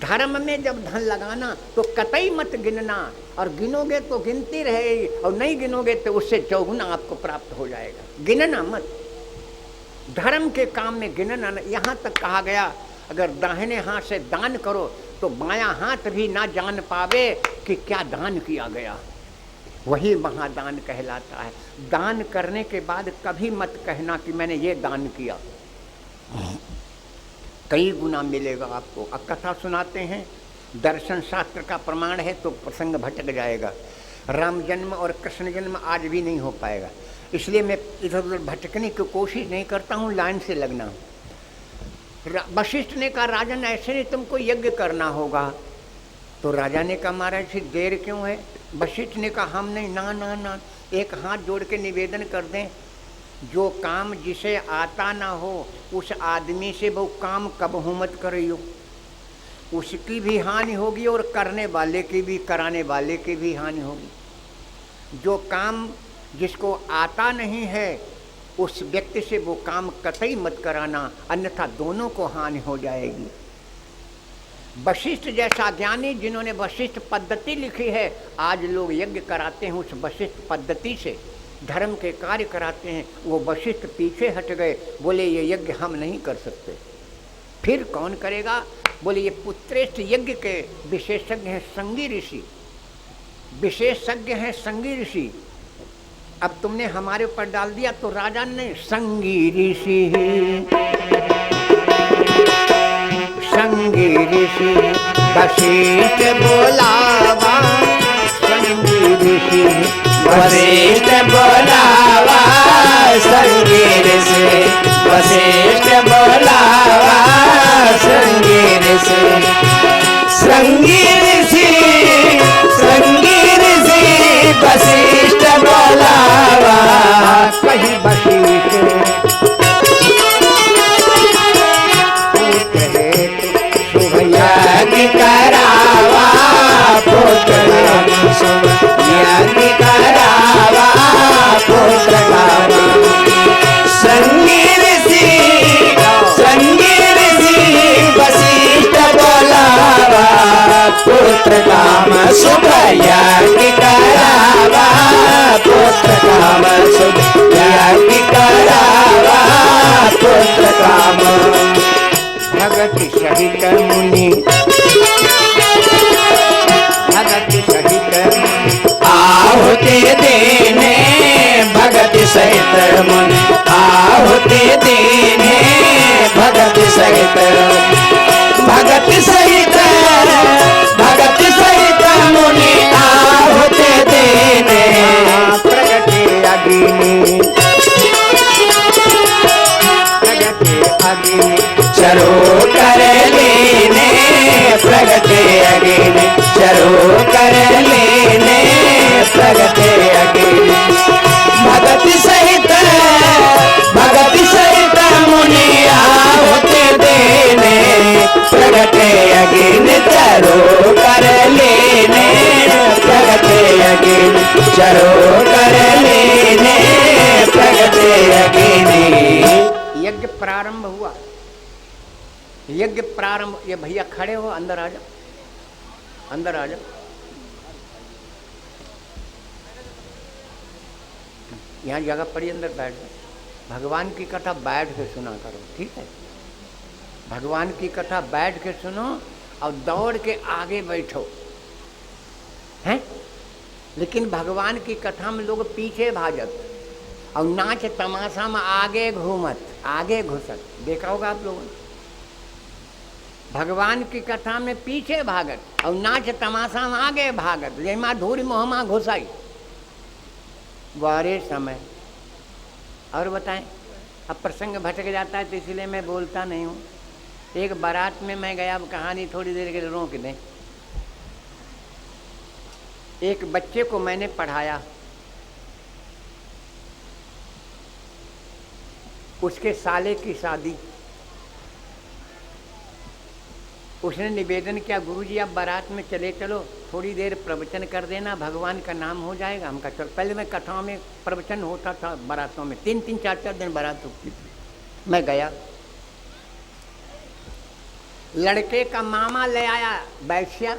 धर्म में जब धन लगाना तो कतई मत गिनना। और गिनोगे तो गिनती रहेगी, और नहीं गिनोगे तो उससे चौगुना आपको प्राप्त हो जाएगा। गिनना मत, धर्म के काम में गिनना न। यहाँ तक कहा गया, अगर दाहिने हाथ से दान करो तो बायां हाथ भी ना जान पावे कि क्या दान किया गया। वही महादान कहलाता है। दान करने के बाद कभी मत कहना कि मैंने ये दान किया, कई गुना मिलेगा आपको। अब कथा सुनाते हैं, दर्शन शास्त्र का प्रमाण है तो प्रसंग भटक जाएगा। राम जन्म और कृष्ण जन्म आज भी नहीं हो पाएगा, इसलिए मैं इधर उधर भटकने की कोशिश नहीं करता हूँ, लाइन से लगना हूँ। वशिष्ठ ने कहा, राजन ऐसे नहीं, तुमको यज्ञ करना होगा। तो राजा ने कहा, महाराज फिर देर क्यों है? वशिष्ठ ने कहा, हम नहीं, ना ना ना, एक हाथ जोड़ के निवेदन कर दें, जो काम जिसे आता ना हो उस आदमी से वो काम कबहू मत करियो। उसकी भी हानि होगी और करने वाले की भी, कराने वाले की भी हानि होगी। जो काम जिसको आता नहीं है उस व्यक्ति से वो काम कतई मत कराना, अन्यथा दोनों को हानि हो जाएगी। वशिष्ठ जैसा ज्ञानी जिन्होंने वशिष्ठ पद्धति लिखी है, आज लोग यज्ञ कराते हैं उस वशिष्ठ पद्धति से, धर्म के कार्य कराते हैं। वो वशिष्ठ पीछे हट गए, बोले ये यज्ञ हम नहीं कर सकते। फिर कौन करेगा? बोले ये पुत्रेष्ठ यज्ञ के विशेषज्ञ हैं संगी ऋषि, विशेषज्ञ हैं संगी ऋषि। अब तुमने हमारे ऊपर डाल दिया तो राजा ने संगी ऋषि, संगी ऋषि वशिष्ठ बोलावा, संगी ऋषि वशिष्ठ बोलावा, संगी ऋषि वशिष्ठ बोलावा, संगी ऋषि, संगी ऋषि, संगी ऋषि वशिष्ठ बोलावा, कहीं वशिष्ठ यज्ञ करावा, पुत्र यज्ञ करावा, पुत्र संगी ऋषि, संगी ऋषि वशिष्ठ बोलावा, पुत्र काम शुभ यज्ञ करावा पुत्र काम शुभ यज्ञ करावा पुत्र काम भगत सहित मुनि भगत सहित मुनि आहुति देने भगत सहित मुनि आहुति देने भगत सहित भगत सहित भगत सहित मुनि आहुति देने प्रगटे अग्नि प्रगटे अग्नि चरो कर लेने प्रगटे अग्नि चरो कर लेने प्रगटे अग्नि भगत सहित मुनि आहुति देने प्रगटे अग्नि चरो कर लेने प्रगटे अग्नि चरो कर लेने प्रगटे अग्नि। यज्ञ प्रारंभ हुआ। यज्ञ प्रारंभ, ये भैया खड़े हो, अंदर आ जाओ, अंदर आ जाओ। यहाँ जगह पड़ी, अंदर बैठ जाओ। भगवान की कथा बैठ के सुना करो, ठीक है? भगवान की कथा बैठ के सुनो और दौड़ के आगे बैठो, हैं? लेकिन भगवान की कथा में लोग पीछे भाजत और नाच तमाशा में आगे घूमत, आगे घुसत। देखा होगा आप लोगों ने। भगवान की कथा में पीछे भागत और नाच तमाशा में आगे भागत। जयमा धूरी मोहमा घुसाई वारे समय। और बताएं, अब प्रसंग भटक जाता है तो इसलिए मैं बोलता नहीं हूँ। एक बारात में मैं गया, अब कहानी थोड़ी देर के लिए रोक दें। एक बच्चे को मैंने पढ़ाया, उसके साले की शादी। उसने निवेदन किया, गुरुजी आप बारात में चले चलो, थोड़ी देर प्रवचन कर देना, भगवान का नाम हो जाएगा। हम कहा चल। पहले मैं कथाओं में प्रवचन होता था बारातों में, 3-3 4-4 दिन बारात होती थी। मैं गया, लड़के का मामा ले आया बैश्या।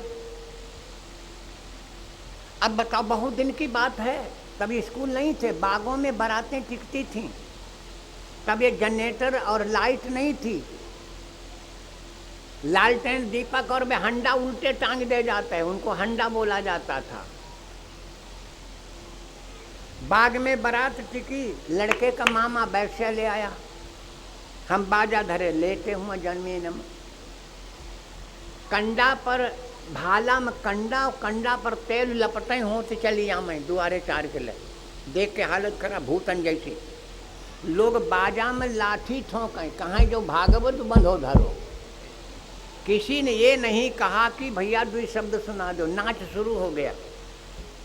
अब बताओ, बहुत दिन की बात है, तभी स्कूल नहीं थे, बागों में बारातें टिकती थीं, तब ये जनरेटर और लाइट नहीं थी। लालटेन दीपक और वे हंडा उल्टे टांग दे जाते हैं, उनको हंडा बोला जाता था। बाग में बारात टिकी, लड़के का मामा बैश्या ले आया। हम बाजा धरे लेटे हुए जन्मीन में, कंडा पर भाला में कंडा, कंडा पर तेल लपटे होते चली आ मैं दुआरे 4 के ले। देख के हालत खराब, भूतन जैसी। लोग बाजा में लाठी ठोंके, कहाँ जो भागवत बंधो धरो। किसी ने ये नहीं कहा कि भैया 2 शब्द सुना दो। नाच शुरू हो गया,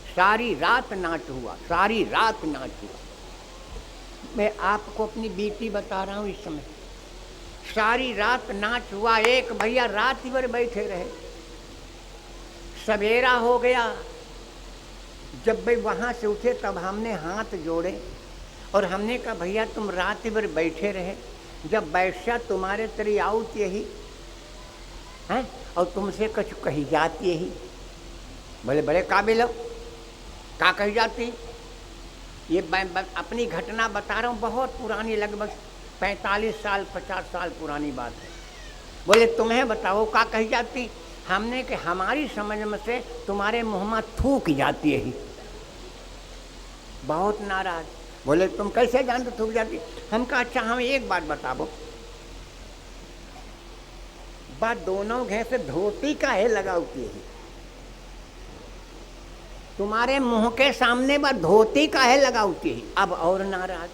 सारी रात नाच हुआ, सारी रात नाच हुआ। मैं आपको अपनी बीती बता रहा हूँ इस समय। सारी रात नाच हुआ, एक भैया रात भर बैठे रहे। सवेरा हो गया, जब भाई वहाँ से उठे तब हमने हाथ जोड़े और हमने कहा भैया तुम रात भर बैठे रहे, जब बैठा तुम्हारे तेरी आउत यही हैं और तुमसे कुछ कही जाती यही। बड़े बड़े काबिल हो, क्या कही जाती? ये अपनी घटना बता रहा हूँ, बहुत पुरानी, लगभग 45 साल 50 साल पुरानी बात है। बोले तुम्हें बताओ क्या कही जाती? हमने कि हमारी समझ में से तुम्हारे मुँह में थूक जाती है। बहुत नाराज। बोले तुम कैसे जानते थूक जाती? हम कहा अच्छा हमें एक बात बताओ, बात दोनों घे से धोती का है लगाती है, तुम्हारे मुंह के सामने बात धोती का है लगाती है। अब और नाराज।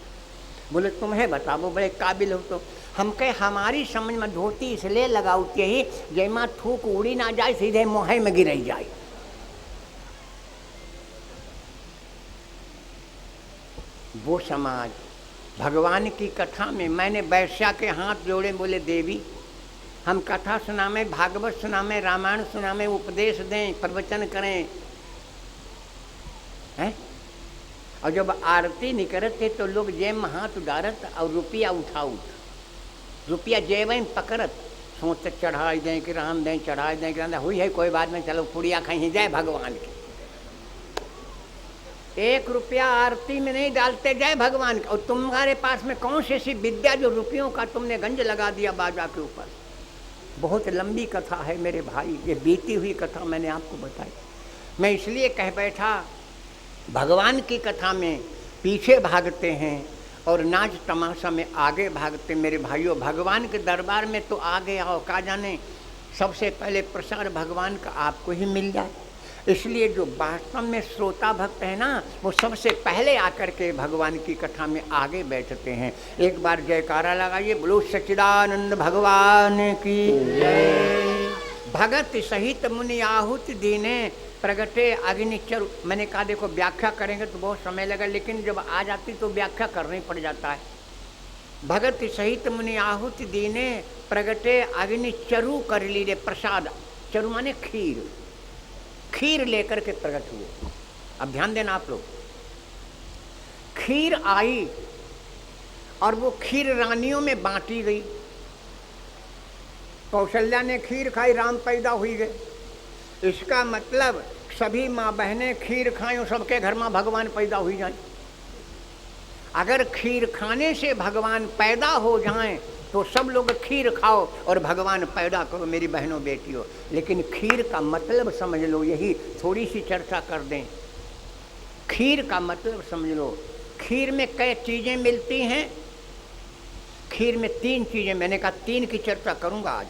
बोले तुम्हें बताओ, बड़े काबिल हो तो। हम कहे हमारी समझ में धोती इसलिए लगाती है जैमा थूक उड़ी ना जाए, सीधे मुँह में गिर जाए। वो समाज। भगवान की कथा में मैंने वैश्या के हाथ जोड़े, बोले देवी हम कथा सुनामें, भागवत सुनामें, रामायण सुनामें, उपदेश दें, प्रवचन करें, हैं? और जब आरती निकलते तो लोग जेब में हाथ उडारत और रुपया उठाउत, रुपया जेब में पकड़त सोच चढ़ाई दें कि राम दें, चढ़ाई दें कि राम दें, हुई है कोई बात नहीं, चलो पुड़िया कहीं जाए भगवान की। 1 रुपया आरती में नहीं डालते, जय भगवान का। और तुम्हारे पास में कौन सी ऐसी विद्या जो रुपयों का तुमने गंज लगा दिया बाजा के ऊपर। बहुत लंबी कथा है मेरे भाई, ये बीती हुई कथा मैंने आपको बताई। मैं इसलिए कह बैठा, भगवान की कथा में पीछे भागते हैं और नाच तमाशा में आगे भागते। मेरे भाइयों, भगवान के दरबार में तो आगे आओ, का जाने सबसे पहले प्रसाद भगवान का आपको ही मिल जाए। इसलिए जो वास्तव में श्रोता भक्त है ना, वो सबसे पहले आकर के भगवान की कथा में आगे बैठते हैं। एक बार जयकारा लगाइए, बोलो सच्चिदानंद भगवान की जय। भगत सहित मुनि आहुति दीने प्रगटे अग्नि चरु। मैंने कहा देखो व्याख्या करेंगे तो बहुत समय लगा, लेकिन जब आ जाती तो व्याख्या करना ही पड़ जाता है। भगत सहित मुनि आहुति दीने प्रगटे अग्नि चरु कर लीजिए प्रसाद। चरु माने खीर, खीर लेकर के प्रकट हुए। अब ध्यान देना आप लोग, खीर आई और वो खीर रानियों में बांटी गई। कौशल्या ने खीर खाई, राम पैदा हुई गए। इसका मतलब सभी माँ बहनें खीर खाएं और सबके घर में भगवान पैदा हुई जाए। अगर खीर खाने से भगवान पैदा हो जाएं तो सब लोग खीर खाओ और भगवान पैदा करो मेरी बहनों बेटियों। लेकिन खीर का मतलब समझ लो, यही थोड़ी सी चर्चा कर दें। खीर का मतलब समझ लो, खीर में कई चीज़ें मिलती हैं। खीर में 3 चीज़ें, मैंने कहा 3 की चर्चा करूंगा आज।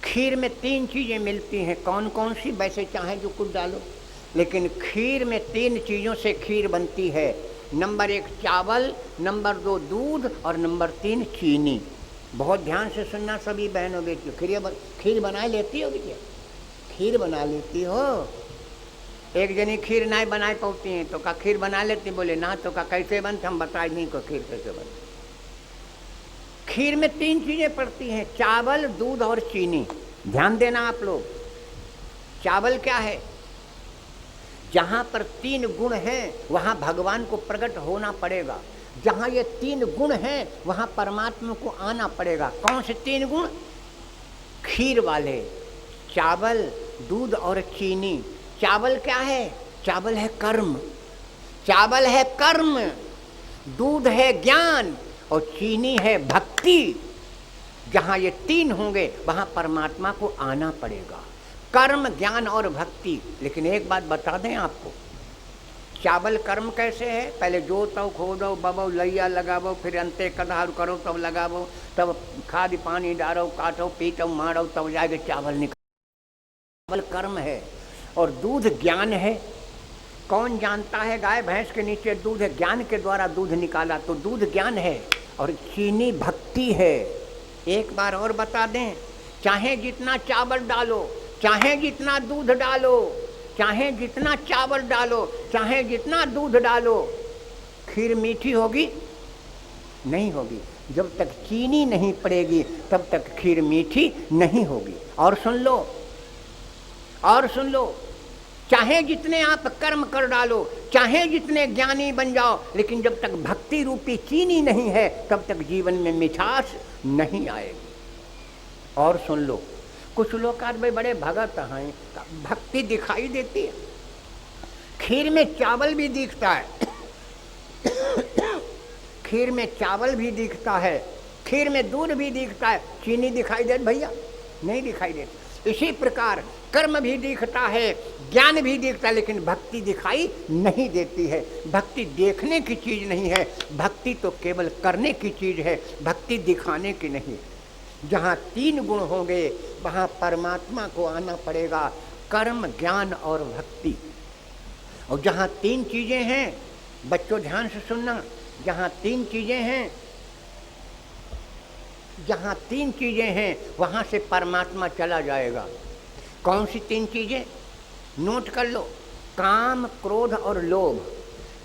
खीर में 3 चीज़ें मिलती हैं। कौन कौन सी? वैसे चाहे जो कुछ डालो, लेकिन खीर में 3 चीज़ों से खीर बनती है। नंबर 1 चावल, नंबर 2 दूध और नंबर 3 चीनी। बहुत ध्यान से सुनना सभी बहनों बेटियों। खीर बना लेती हो क्या? खीर बना लेती हो? एक जनी खीर नहीं बनाए पाती हैं तो का खीर बना लेती, बोले ना तो का कैसे बनते, हम बताए नहीं को खीर कैसे बनती। खीर में 3 चीज़ें पड़ती हैं, चावल, दूध और चीनी। ध्यान देना आप लोग। चावल क्या है? जहाँ पर 3 गुण हैं वहाँ भगवान को प्रकट होना पड़ेगा। जहाँ ये 3 गुण हैं वहाँ परमात्मा को आना पड़ेगा। कौन से 3 गुण? खीर वाले, चावल, दूध और चीनी। चावल क्या है? चावल है कर्म, चावल है कर्म, दूध है ज्ञान और चीनी है भक्ति। जहाँ ये 3 होंगे वहाँ परमात्मा को आना पड़ेगा, कर्म, ज्ञान और भक्ति। लेकिन एक बात बता दें आपको, चावल कर्म कैसे है? पहले जोतो, खोदो, बबो, लैया लगावो, फिर अंते कदार करो, तब लगावो, तब खाद पानी डालो, काटो, पीटो, मारो, तब जाके चावल निकल। चावल कर्म है और दूध ज्ञान है। कौन जानता है गाय भैंस के नीचे दूध है, ज्ञान के द्वारा दूध निकाला, तो दूध ज्ञान है। और चीनी भक्ति है। एक बार और बता दें, चाहे जितना चावल डालो, चाहे जितना दूध डालो, चाहे जितना चावल डालो, चाहे जितना दूध डालो, खीर मीठी होगी? नहीं होगी। जब तक चीनी नहीं पड़ेगी तब तक खीर मीठी नहीं होगी। और सुन लो, और सुन लो, चाहे जितने आप कर्म कर डालो, चाहे जितने ज्ञानी बन जाओ, लेकिन जब तक भक्ति रूपी चीनी नहीं है तब तक जीवन में मिठास नहीं आएगी। और सुन लो, कुछ लोग आज भाई बड़े भगत हैं, भक्ति दिखाई देती है। खीर में चावल भी दिखता है, खीर में चावल भी दिखता है, खीर में दूध भी दिखता है, चीनी दिखाई दे भैया? नहीं दिखाई देती। इसी प्रकार कर्म भी दिखता है, ज्ञान भी दिखता है, लेकिन भक्ति दिखाई नहीं देती है। भक्ति देखने की चीज़ नहीं है, भक्ति तो केवल करने की चीज़ है, भक्ति दिखाने की नहीं। जहाँ 3 गुण होंगे वहाँ परमात्मा को आना पड़ेगा, कर्म, ज्ञान और भक्ति। और जहाँ 3 चीज़ें हैं, बच्चों ध्यान से सुनना, जहाँ 3 चीज़ें हैं, जहाँ 3 चीज़ें हैं वहाँ से परमात्मा चला जाएगा। कौन सी 3 चीज़ें? नोट कर लो, काम, क्रोध और लोभ।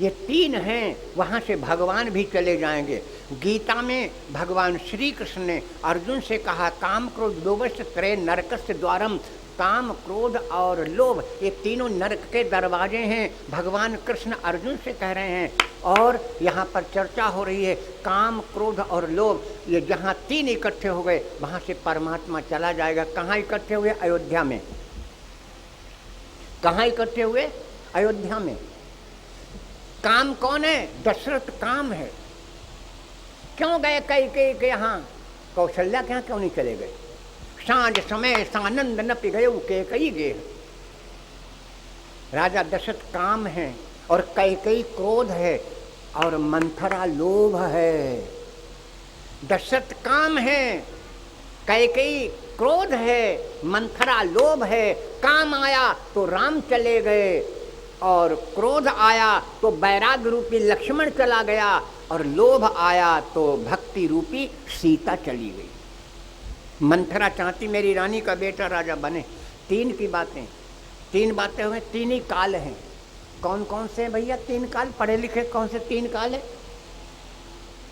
ये 3 हैं, वहाँ से भगवान भी चले जाएंगे। गीता में भगवान श्री कृष्ण ने अर्जुन से कहा, काम क्रोध लोभस्य त्रय नरकस्य द्वारम काम, क्रोध और लोभ, ये तीनों नरक के दरवाजे हैं। भगवान कृष्ण अर्जुन से कह रहे हैं। और यहाँ पर चर्चा हो रही है काम, क्रोध और लोभ, ये जहाँ तीन इकट्ठे हो गए वहाँ से परमात्मा चला जाएगा। कहाँ इकट्ठे हुए? अयोध्या में। कहाँ इकट्ठे हुए? अयोध्या में। काम कौन है? दशरथ काम है। क्यों गए कैकेयी के यहाँ? कौशल्या के यहाँ क्यों नहीं चले गए? सांझ समय सानंद न पिघयो कैकेयी गे। राजा दशरथ काम है और कैकेयी क्रोध है और मंथरा लोभ है। दशरथ काम है, कैकेयी क्रोध है, मंथरा लोभ है। काम आया तो राम चले गए और क्रोध आया तो वैराग रूपी लक्ष्मण चला गया और लोभ आया तो भक्ति रूपी सीता चली गई। मंथरा चाहती मेरी रानी का बेटा राजा बने। तीन की बातें, तीन बातें हुए, तीन ही काल हैं। कौन कौन से भैया तीन काल? पढ़े लिखे कौन से तीन काल है?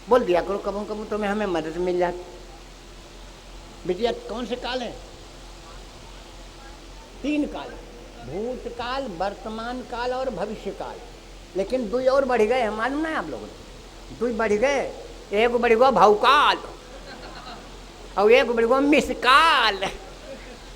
बोल दिया करो कबू कबू, तुम्हें हमें मदद मिल जाती। बिटिया कौन से काल है? तीन काल, भूतकाल, वर्तमान काल और भविष्य काल। लेकिन दो और बढ़ गए, मालूम ना है आप लोगों को? दो बढ़ गए। एक बढ़ गया भवकाल और एक बढ़ गया मिसकाल।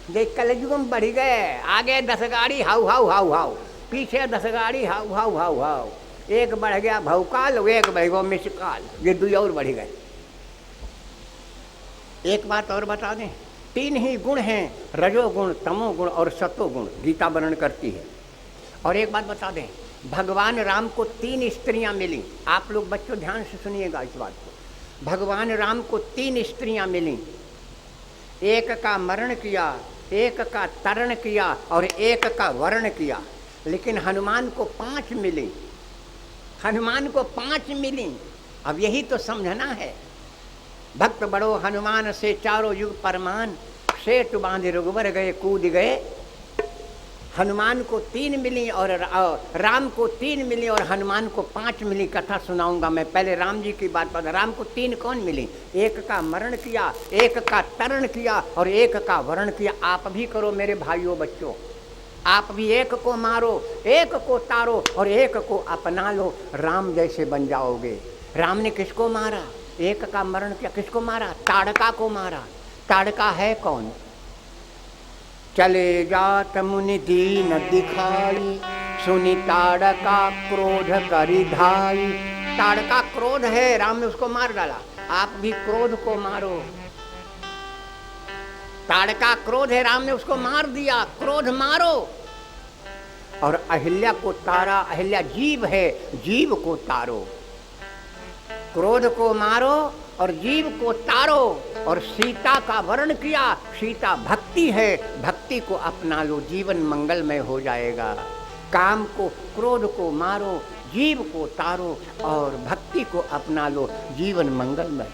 देख कलयुग में बढ़ गए। आगे 10 गाड़ी हाउ हाउ हाउ हाउ, पीछे 10 गाड़ी हाउ हाउ हाउ हाउ। एक बढ़ गया भवकाल और एक बढ़ गया मिसकाल। ये दो और बढ़ गए। एक बात और बता दें, तीन ही गुण हैं, रजोगुण, तमोगुण और सतोगुण, गीता वर्णन करती है। और एक बात बता दें, भगवान राम को 3 स्त्रियां मिली। आप लोग बच्चों ध्यान से सुनिएगा इस बात को। भगवान राम को 3 स्त्रियां मिली। एक का मरण किया, एक का तरण किया और एक का वर्ण किया। लेकिन हनुमान को 5 मिली। हनुमान को 5 मिली। अब यही तो समझना है। भक्त बड़ो हनुमान से चारों युग परमान, सेठ बांधे रघुवर गए कूद गए। हनुमान को 3 मिली और राम को 3 मिली और हनुमान को 5 मिली। कथा सुनाऊंगा मैं। पहले राम जी की बात बता। राम को 3 कौन मिली? एक का मरण किया, एक का तरण किया और एक का वरण किया। आप भी करो मेरे भाइयों बच्चों, आप भी एक को मारो, एक को तारो और एक को अपना लो, राम जैसे बन जाओगे। राम ने किसको मारा? एक का मरण किया। किसको मारा? ताड़का को मारा। ताड़का है कौन? चले जात मुनि दीन दिखाई, सुनी ताड़का क्रोध करी धाई। ताड़का क्रोध है, राम ने उसको मार डाला। आप भी क्रोध को मारो। ताड़का क्रोध है, राम ने उसको मार दिया। क्रोध मारो। और अहिल्या को तारा। अहिल्या जीव है, जीव को तारो। क्रोध को मारो और जीव को तारो। और सीता का वर्ण किया। सीता भक्ति है, भक्ति को अपना लो, जीवन मंगलमय हो जाएगा। काम को, क्रोध को मारो, जीव को तारो और भक्ति को अपना लो, जीवन मंगलमय।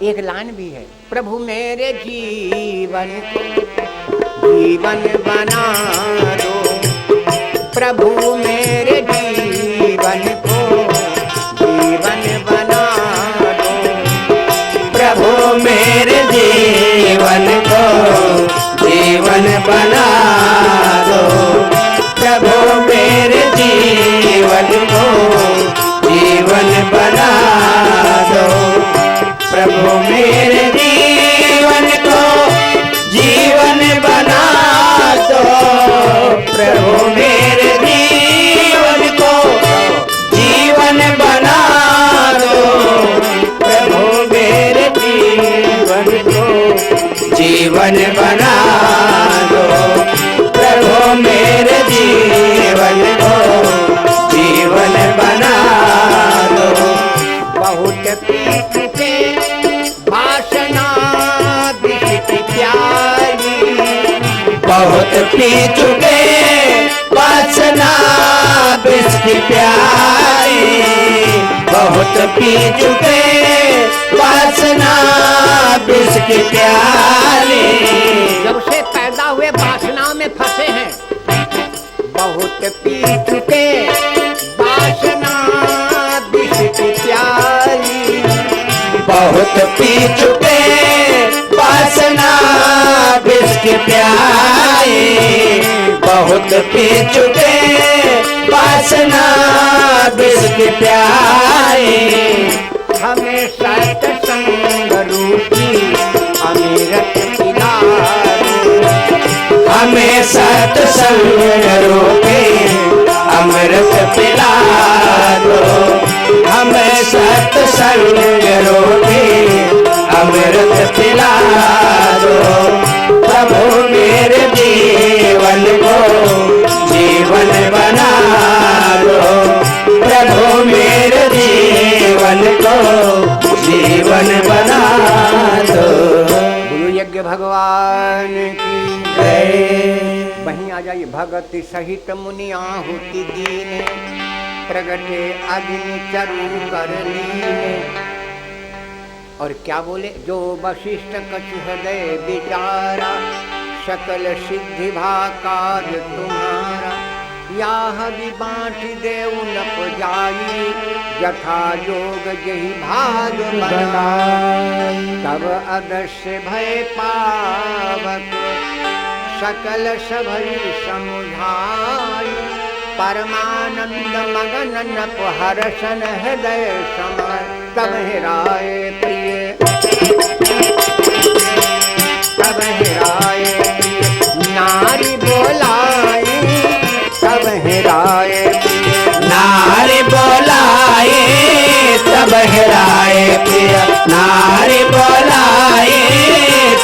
एक लाइन भी है, प्रभु मेरे जीवन को जीवन बना दो, प्रभु मेरे जीवन को जीवन बना दो, प्रभु मेरे जीवन को जीवन बना दो, प्रभु मेरे जीवन को जीवन बना दो, प्रभु मेरे जीवन को जीवन बना दो, प्रभु मेरे जीवन को जीवन बना दो, प्रभु मेरे जीवन को जीवन बना दो, प्रभु मेरे जीवन को जीवन बना दो। बहुत पी चुके वासना विष की प्याली, बहुत पी चुके वासना विष की प्याली, बहुत पी चुके वासना विष की प्याली। जब से पैदा हुए वासनाओं में फंसे हैं। बहुत पी चुके वासना विष की प्याली, बहुत पी चुके वासना विष की प्यारी, बहुत पी चुके वासना विष की प्यारी। हमें सत्संग रूपी अमृत पिला दो, हमें सत्संग रूपी अमृत पिला दो, हमें सत्संग रूपी अमृत पिला दो। प्रभु मेरे जीवन को जीवन बना दो, प्रभु मेरे जीवन को जीवन बना दो। गुरु यज्ञ भगवान की जय। वहीं आ जाइए। भगति सहित मुनि आहुति दीने, प्रगटे अग्नि चरु कर लीने। और क्या बोले? जो वशिष्ठ कछु हृदय विचारा, सकल सिद्धि भा कार्य तुम्हारा। याह भी बाँटि देव न पुजाई, यथा योग जही भाग बनाई। तब अदस्य भय पावक, सकल सभई समुझाई। परमानंद मगन नप हर्षन हृदय समय, तब हेराए प्रिय, तब हेराए प्रिय नारी बोलाए, तब हेराए प्रिय नारी बोलाए, तब हेराए प्रिय नारी बोलाए,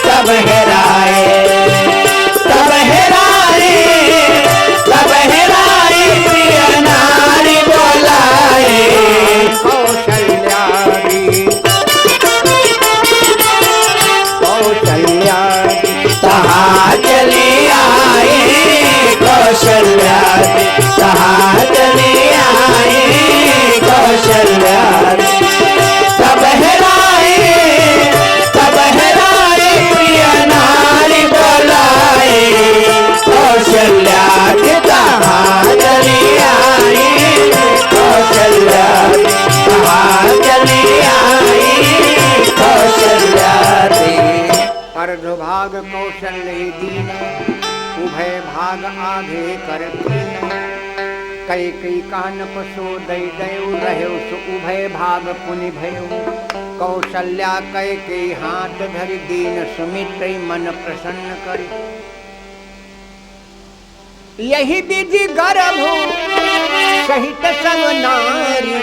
तब हेराए, तब हेराए, तब हेराए प्रिय नारी बोलाए। कौशल्यादि, कौशल्यादि कहाँ चले आए, कौशल्यादि कहाँ चले आए, कौशल्यादि। तब हेराए, तब हेराए प्रिय नारी बोलाए। कौशल्यादि कहाँ चले आए, कौशल्यादि कहाँ चले आए, कौशल्यादि। अर्धभाग कौशल्य दीन, उभय भाग आगे कर दीन। कई कई कान पशु दई दयु रहे, सो उभय भाग पुनि भयो। कौशल्या कई कई हाथ धरि दीन, सुमित्र मन प्रसन्न करी। यही विधि गर्भ सहित सब नारी,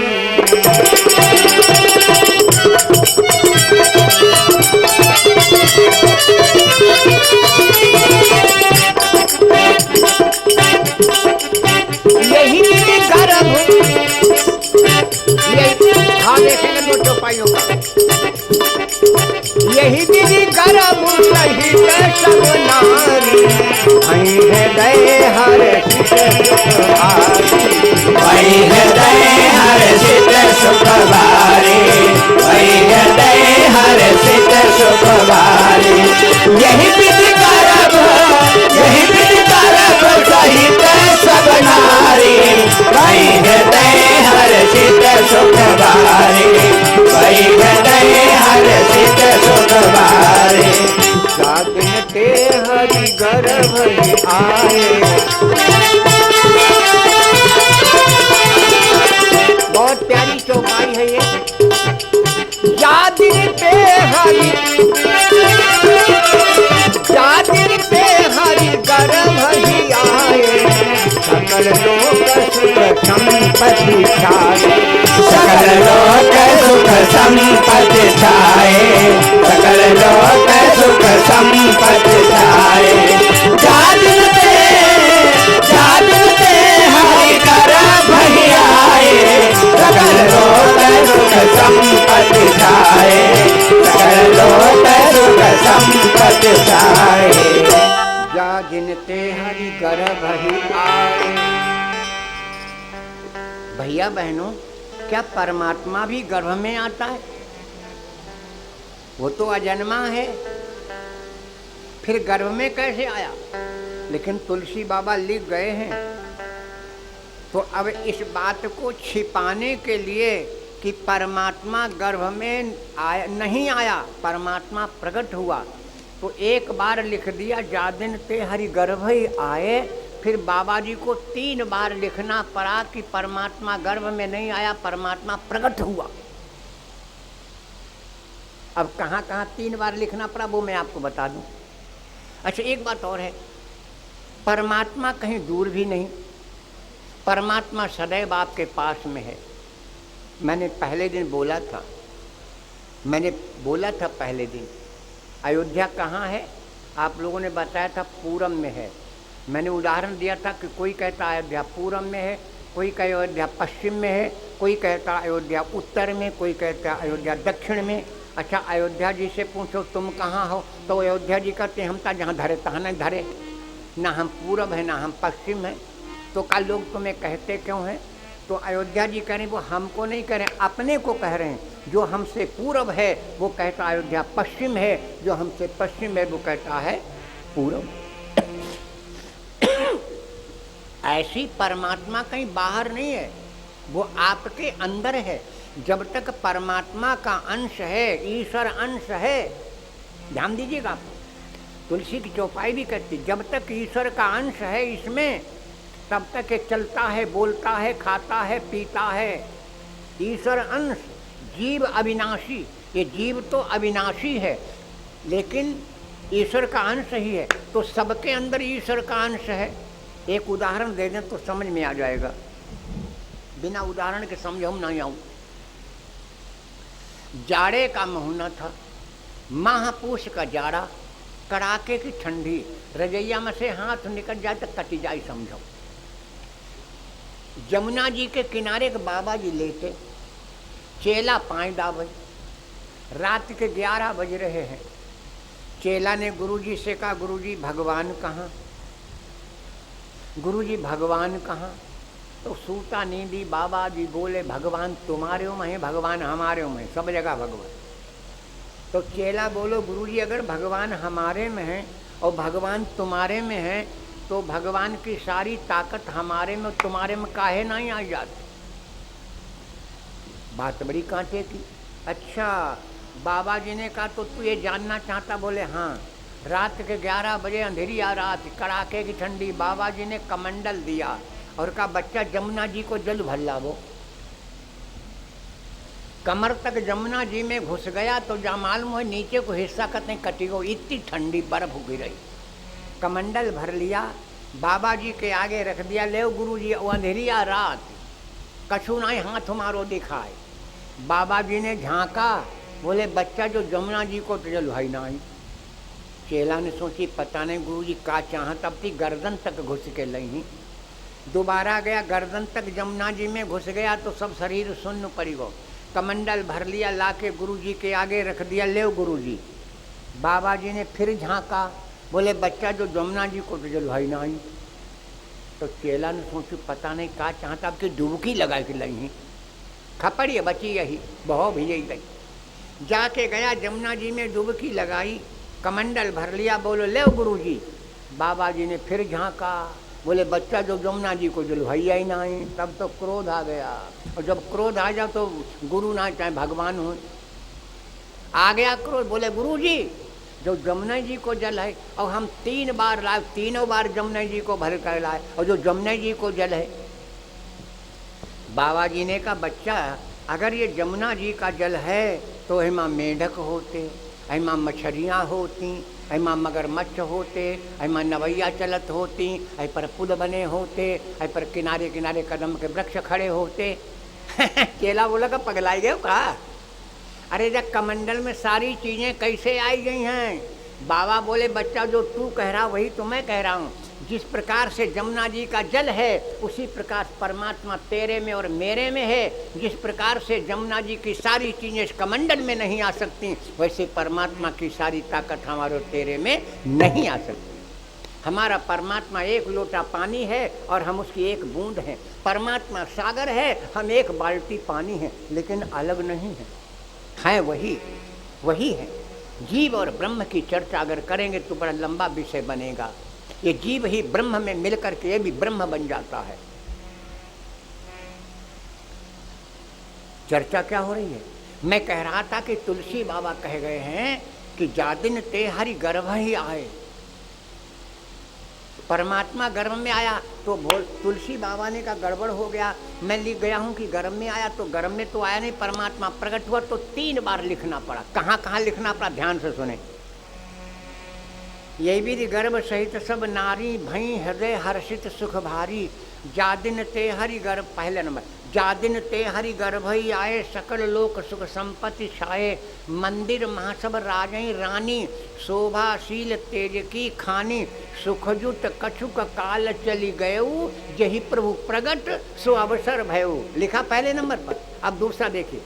यही विधि गर्भ, हाँ देखेंगे दो चौपाइयों का। यही विधि गर्भ सहित सब नारी, वही हृदय हर्षित सुखभारी। वही हृदय हर्षित सुखभारी, वही हृदय हर्षित सुखभारी। यही विधि गर्भ, यही विधि गर्भ सहित सब नारी, वही हृदय हर्षित सुखभारी, वही हृदय हर्षित सुखभारी। जातिन ते हरि गर्भ आए, बहुत प्यारी चौपाई है ये। जातिन ते हरि, जातिन ते हरि गर्भ ही आए। सकल लोक सुख संपत्ति छाए, सकल लोक सुख संपत्ति छाए, सकल लोक सुख संपत्ति छाए। जागते जागते हरि गर्भ ही आए, सकल लोक सुख संपत्ति छाए, सकल लोक सुख संपत्ति छाए। जा जिनते हरि गर्भ ही आए। भैया बहनों, क्या परमात्मा भी गर्भ में आता है? वो तो अजन्मा है, फिर गर्भ में कैसे आया? लेकिन तुलसी बाबा लिख गए हैं। तो अब इस बात को छिपाने के लिए कि परमात्मा गर्भ में आया नहीं आया, परमात्मा प्रकट हुआ, तो एक बार लिख दिया, जादिन ते हरि गर्भ ही आए। फिर बाबा जी को 3 बार लिखना पड़ा कि परमात्मा गर्भ में नहीं आया, परमात्मा प्रकट हुआ। अब कहाँ कहाँ 3 बार लिखना पड़ा वो मैं आपको बता दूं। अच्छा, एक बात और है, परमात्मा कहीं दूर भी नहीं, परमात्मा सदैव आपके पास में है। मैंने पहले दिन बोला था, पहले दिन अयोध्या कहाँ है, आप लोगों ने बताया था पूरब में है। मैंने उदाहरण दिया था कि कोई कहता अयोध्या पूरब में है, कोई कहता अयोध्या पश्चिम में है, कोई कहता अयोध्या उत्तर में, कोई कहता अयोध्या दक्षिण में। अच्छा, अयोध्या जी से पूछो तुम कहाँ हो, तो अयोध्या जी कहते हम तो जहाँ धरे तहाँ नहीं धरे, ना हम पूरब है ना हम पश्चिम है। तो कल लोग तुम्हें कहते क्यों हैं? तो अयोध्या जी कह रहे हैं, वो हमको नहीं कह रहे, अपने को कह रहे हैं। जो हमसे पूरब है वो कहता अयोध्या पश्चिम है, जो हमसे पश्चिम है वो कहता है पूरब। ऐसी परमात्मा कहीं बाहर नहीं है, वो आपके अंदर है। जब तक परमात्मा का अंश है, ईश्वर अंश है, ध्यान दीजिएगा आप, तुलसी की चौपाई भी कहती, जब तक ईश्वर का अंश है इसमें, तब तक ये चलता है, बोलता है, खाता है, पीता है। ईश्वर अंश, जीव अविनाशी। ये जीव तो अविनाशी है लेकिन ईश्वर का अंश ही है, तो सबके अंदर ईश्वर का अंश है। एक उदाहरण दे दें तो समझ में आ जाएगा, बिना उदाहरण के समझ हम नहीं आऊँ। जाड़े का महीना था, महापुष का जाड़ा, कड़ाके की ठंडी, रजैया में से हाथ निकल जाए तो कटी जाए समझो। जमुना जी के किनारे के बाबा जी लेटे, चेला पाए दावे, रात के 11 बज रहे हैं। चेला ने गुरुजी से कहा, गुरुजी भगवान कहाँ? गुरुजी भगवान कहाँ? तो सूता नींदी बाबा जी बोले, भगवान तुम्हारे में है, भगवान हमारे में, सब जगह भगवान। तो चेला बोलो, गुरुजी अगर भगवान हमारे में है और भगवान तुम्हारे में है तो भगवान की सारी ताकत हमारे में, तुम्हारे में काहे नहीं आ जाती? बात बड़ी कांटे की। अच्छा, बाबा जी ने कहा तो तू ये जानना चाहता? बोले हाँ। रात के 11 बजे अंधेरी आ रात, कड़ाके की ठंडी, बाबा जी ने कमंडल दिया और कहा बच्चा जमुना जी को जल भर लावो। कमर तक जमुना जी में घुस गया तो जा मालूम है नीचे को हिस्सा कतने कटी गो, इतनी ठंडी बर्फ गिर रही। कमंडल भर लिया, बाबा जी के आगे रख दिया, ले गुरु जी वो अंधेरिया रात, कछु नहीं हाथ मारो दिखाए। बाबा जी ने झांका, बोले बच्चा जो जमुना जी को जल भाई नहीं। चेला ने सोची पता नहीं गुरु जी का चाहत, अब थी गर्दन तक घुस के लही। दोबारा गया, गर्दन तक जमुना जी में घुस गया तो सब शरीर सुन्न पड़ी गो। कमंडल भर लिया, लाके गुरु जी के आगे रख दिया, ले गुरु जी। बाबा जी ने फिर झांका, बोले बच्चा जो जमुना जी को जल भाई नहीं। तो चेला ने सोची पता नहीं का चाहता, अब की डुबकी लगा के लही, खपड़ी बची यही, बहुत भी यही गई। जाके गया जमुना जी में डुबकी लगाई, कमंडल भर लिया, बोलो ले गुरु जी। बाबा जी ने फिर झांका, बोले बच्चा जो जमुना जी को जलवाइया ही नहीं। तब तो क्रोध आ गया, और जब क्रोध आ जाए तो गुरु ना चाहे भगवान हो, आ गया क्रोध। बोले गुरु जी जो जमुना जी को जल है और हम 3 बार लाए, तीनों बार जमुना जी को भर कर लाए, और जो जमुना जी को जल है। बाबा जी ने कहा बच्चा अगर ये जमुना जी का जल है तो हिमा मेढक होते, हिमा मछलियाँ होती, हिमा मगरमच्छ होते, हिमा नवैया चलत होती, ऐ पर पुल बने होते, ऐ पर किनारे किनारे कदम के वृक्ष खड़े होते। केला बोला का पगलाई गए का? अरे जब कमंडल में सारी चीज़ें कैसे आई गई हैं? बाबा बोले बच्चा जो तू कह रहा वही तो मैं कह रहा हूँ। जिस प्रकार से जमुना जी का जल है उसी प्रकार परमात्मा तेरे में और मेरे में है। जिस प्रकार से जमुना जी की सारी चीज़ें इस कमंडल में नहीं आ सकती, वैसे परमात्मा की सारी ताकत हमारे तेरे में नहीं आ सकती। हमारा परमात्मा एक लोटा पानी है और हम उसकी एक बूंद हैं। परमात्मा सागर है, हम एक बाल्टी पानी हैं, लेकिन अलग नहीं है वही है। जीव और ब्रह्म की चर्चा अगर करेंगे तो बड़ा लंबा विषय बनेगा। ये जीव ही ब्रह्म में मिलकर के ये भी ब्रह्म बन जाता है। चर्चा क्या हो रही है? मैं कह रहा था कि तुलसी बाबा कह गए हैं कि जादिन ते हरि गर्भ ही आए, परमात्मा गर्भ में आया। तो तुलसी बाबा ने कहा गड़बड़ हो गया, मैं लिख गया हूं कि गर्भ में आया, तो गर्भ में तो आया नहीं, परमात्मा प्रकट हुआ तो 3 बार लिखना पड़ा। कहाँ कहाँ लिखना पड़ा, ध्यान से सुने। यही भी गर्भ सहित सब नारी, भई हृदय हर्षित सुख भारी, जादिन ते हरि गर्भ, पहले नंबर, जादिन ते हरि गर्भ ही आए, सकल लोक सुख संपत्ति छाए, मंदिर महासभ राजई रानी, शोभाशील तेज की खानी, सुखजुत कछुक काल चली गयऊ, जही प्रभु प्रगट सो अवसर भयऊ। लिखा पहले नंबर पर। अब दूसरा देखिए,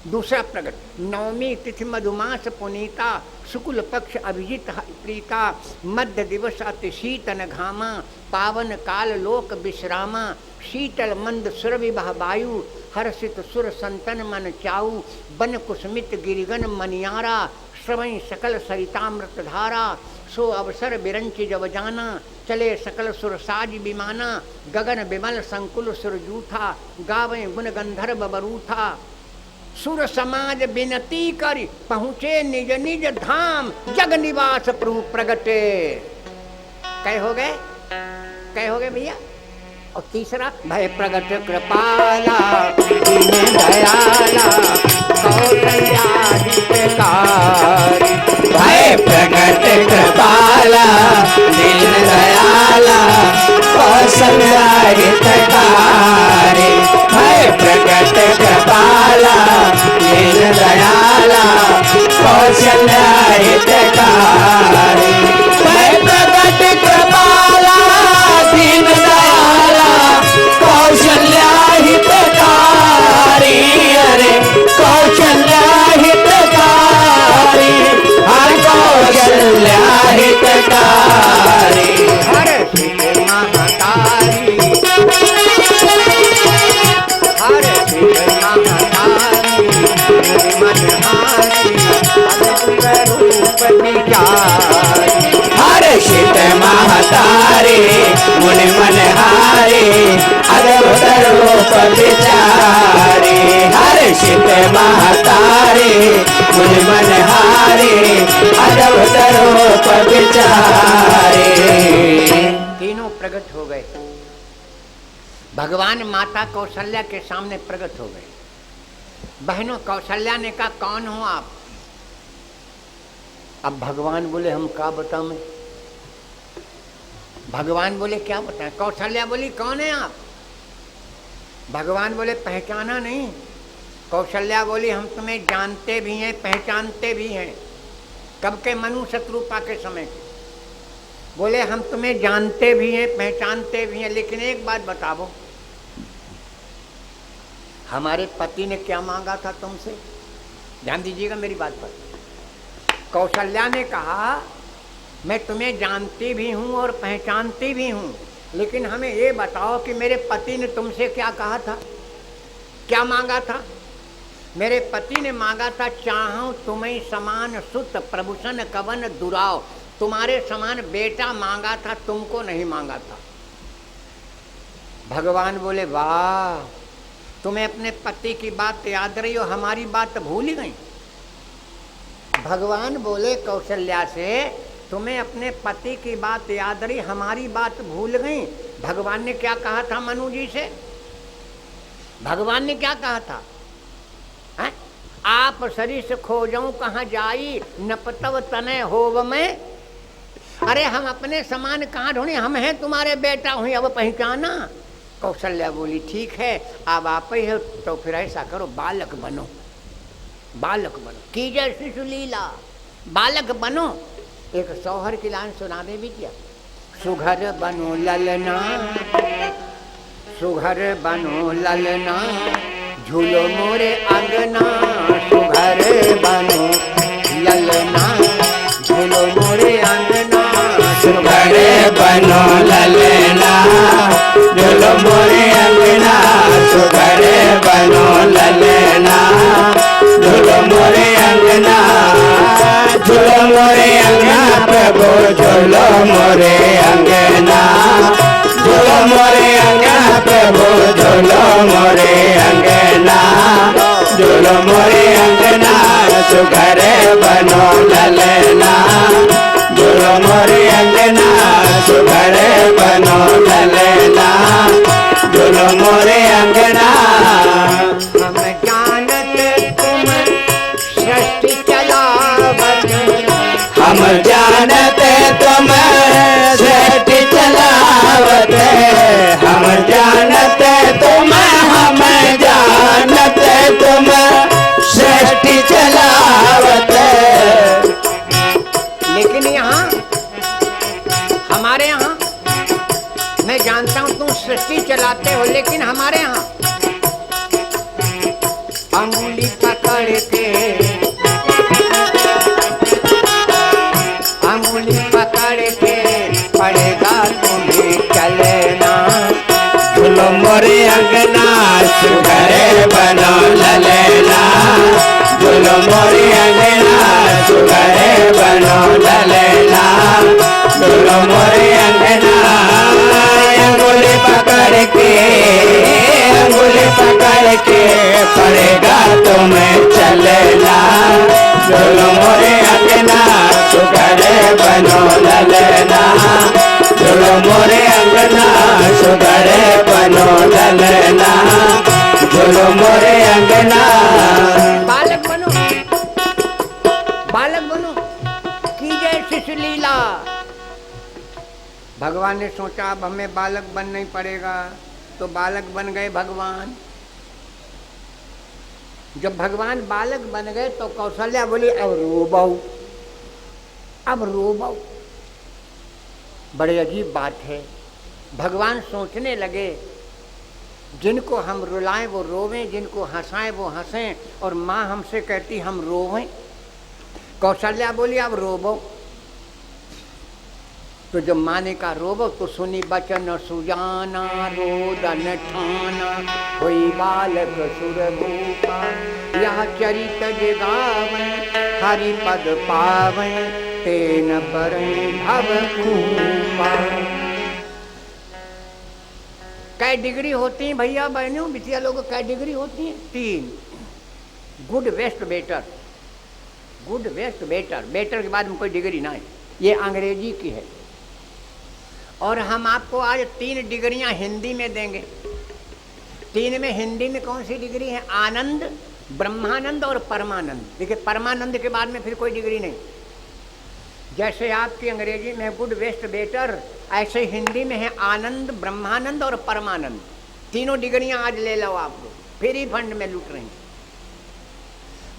दूसरा प्रगट, नवमी तिथि मधुमास पुनीता, शुक्ल पक्ष अभिजित प्रीता, मध्य दिवस अति शीतन घामा, पावन काल लोक विश्रामा, शीतल मंद सुर विवाह वायु, हर्षित सुर संतन मन चाऊ, बन कुसमित गिरिगन मनियारा, श्रवण सकल सरितामृत धारा, सो अवसर बिरंच जब जाना, चले सकल सुर साज विमाना, गगन विमल संकुल सुर जूठा, गावें गुण गंधर्व बरूथा, सुर समाज विनती करी, पहुँचे निज निज धाम, जग निवास प्रभु प्रगटे। कै हो गए, कै हो गए भैया। और तीसरा, भय प्रगट कृपाला दीन दयाला, कौशल्या हितकारी, भय प्रगट कृपाला दीन दयाला, कौशल्या हितकारी, भय प्रगट कृपाला दीन दयाला, कौशल्या हितकारी, भय प्रगट कृपाला दीन दयाला, कौशल्या हितकारी, अरे कौशल्या हितकारी, हर कौशल्या हितकारी, हर सिद्ध महतारी, हर सिद्ध महतारी, मनहारी, अद्भुत रूप विचारी, हर्षित महतारी, मुनि मनहारी, अद्भुत रूप विचारी, हर्षित महतारी, मुनि मनहारी, अद्भुत रूप विचारी। तीनों प्रकट हो गए, भगवान माता कौशल्या के सामने प्रकट हो गए। बहनों, कौशल्या ने कहा कौन हो आप। अब भगवान बोले हम क्या बताऊं मैं, भगवान बोले क्या बताएं। कौशल्या बोली कौन है आप। भगवान बोले पहचाना नहीं। कौशल्या बोली हम तुम्हें जानते भी हैं पहचानते भी हैं। कब के, मनु शत्रुपा के समय। बोले हम तुम्हें जानते भी हैं पहचानते भी हैं, लेकिन एक बात बताओ, हमारे पति ने क्या मांगा था तुमसे। ध्यान दीजिएगा मेरी बात पर। कौशल्या ने कहा मैं तुम्हें जानती भी हूँ और पहचानती भी हूँ, लेकिन हमें ये बताओ कि मेरे पति ने तुमसे क्या कहा था, क्या मांगा था। मेरे पति ने मांगा था चाहूँ तुम्हें समान सुत प्रभुषण कवन दुराव। तुम्हारे समान बेटा मांगा था, तुमको नहीं मांगा था। भगवान बोले वाह, तुम्हें अपने पति की बात याद रही हो, हमारी बात भूल ही गई। भगवान बोले कौशल्या से तुम्हें अपने पति की बात याद रही, हमारी बात भूल गई। भगवान ने क्या कहा था मनु जी से, भगवान ने क्या कहा था, है? आप सरिस खोजऊं कहाँ जाई, नपतव तने होव में। अरे हम अपने समान कहाँ ढूंढे, हम हैं तुम्हारे बेटा हुई, अब पहचाना। कौशल्या बोली ठीक है, अब आप ही हो तो फिर ऐसा करो बालक बनो, बालक बनो, कीजय शिशु लीला, बालक बनो। एक सौहर की लाइन सुना दे भी क्या। सुघर बनो ललना, सुघर बनो ललना, झूलो मोरे अंगना। सुघर बनो ललना, झूलो मोरे अंगना। सुघर बनो ललना, झूलो मोरे अंगना। सुघर बनो ललना, झूलो मोरे अंगना। झूलो मोरे अंगना प्रभु, झूलो मोरे अंगना। झूलो मोरे अंगना प्रभु, झूलो मोरे अंगना। झूलो मोरे अंगना, सुघर बनो अंगना सुघरे बनो ललना झूलो मोरे अंगना सुघरे बनो ललना झूलो मोरे अंगना अंगुली पकड़ के पड़ेगा तुम्हें चलना झूलो मोरे अंगना सुघरे बनो ललना झूलो मोरे अंगना सुघरे बनो ललना झूलो मोरे अंगना। बालक बनो कीजिए शिशु लीला। भगवान ने सोचा अब हमें बालक बनना ही पड़ेगा, तो बालक बन गए भगवान। जब भगवान बालक बन गए तो कौशल्या बोली अब रो बहु। बड़ी अजीब बात है। भगवान सोचने लगे जिनको हम रुलाएं वो रोवें, जिनको हंसाएं वो हंसें, और माँ हमसे कहती हम रोवें। कौशल्या बोली अब रोबो। तो जब माँ ने कहा रोबो तो सुनी बचन सुजाना रोदन ठाना कोई बालक सुरभूपा यह चरित जगावें हरि पद पावें तेन बरें भव कूपा। कै डिग्री होती हैं भैया बहनों बिटिया लोग? कै डिग्री होती हैं? 3। Good worst better. Good worst better, better के बाद में कोई डिग्री ना है, ये अंग्रेजी की है। और हम आपको आज 3 डिग्रियां हिंदी में देंगे। 3 में हिंदी में कौन सी डिग्री है? आनंद, ब्रह्मानंद और परमानंद। देखिए परमानंद के बाद में फिर कोई डिग्री नहीं। जैसे आपकी अंग्रेजी में गुड वेस्ट बेटर, ऐसे हिंदी में है आनंद, ब्रह्मानंद और परमानंद। तीनों डिग्रियां आज ले लो आप लोग, फ्री फंड में लूट रहे हैं।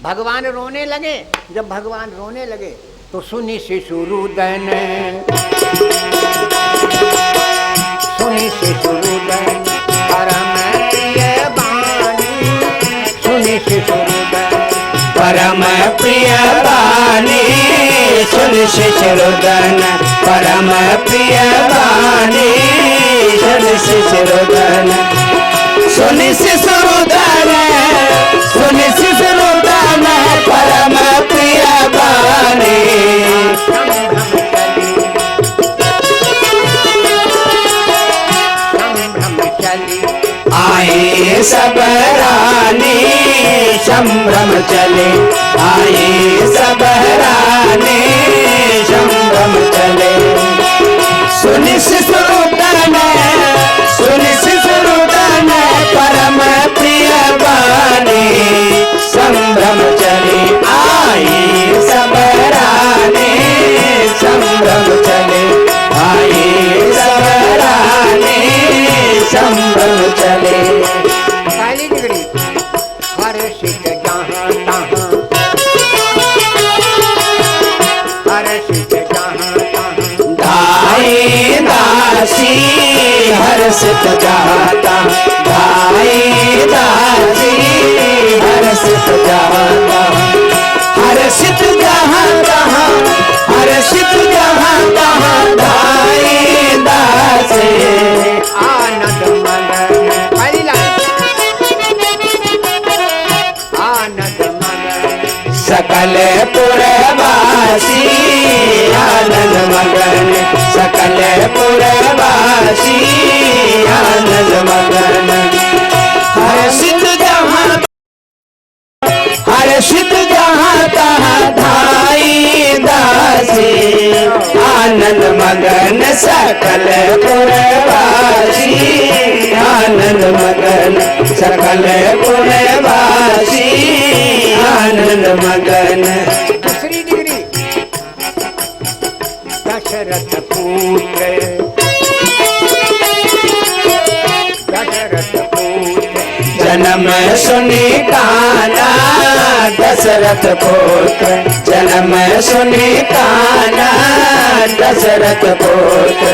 भगवान रोने लगे। जब भगवान रोने लगे तो सुनी शिशुरुदन, सुनी शिशुरुदन परम प्रिय वाणी, सुनी शिशुरुदन परम प्रिय वाणी, सुन शिशुरुदन परम प्रिय वाणी, सुन शिशुरुदन, सुन शिशुरुदन, सुन शिशुरुदन परम प्रिय वाणी। आए सब रानी संभ्रम चले, आए सब रानी संभ्रम चले, सुन शिशुरुदन, सुन शिशुरुदन परम प्रिय वाणी, संभ्रम चले, आए सब रानी संभ्रम चले, आए सब रानी संभ्रम चले। पहली डिग्री हर्षित जहाँ तहाँ, हर्षित जहाँ तहाँ धाई दासी हर्षित जहाँ तहाँ, धाई दासी हर्षित जहाँ तहाँ, हर्षित जहाँ तहाँ, हर्षित जहाँ तहाँ धाई दासी आनंद मगन। पहली लाइन आनंद मगन, सकल पुरवासी आनंद मगन, सकल पुरवासी आनंद मगन, हर्षित जहाँ हर्षित जहाँ तहाँ धाई दासी आनंद मगन, सकल पुरवासी आनंद मगन, सकल पुरवासी आनंद मगन। दूसरी डिग्री दशरथ पुत्र, दशरथ पुत्र जन्म सुनी काना दशरथ पुत्र, जन्म सुनी काना दशरथ पुत्र,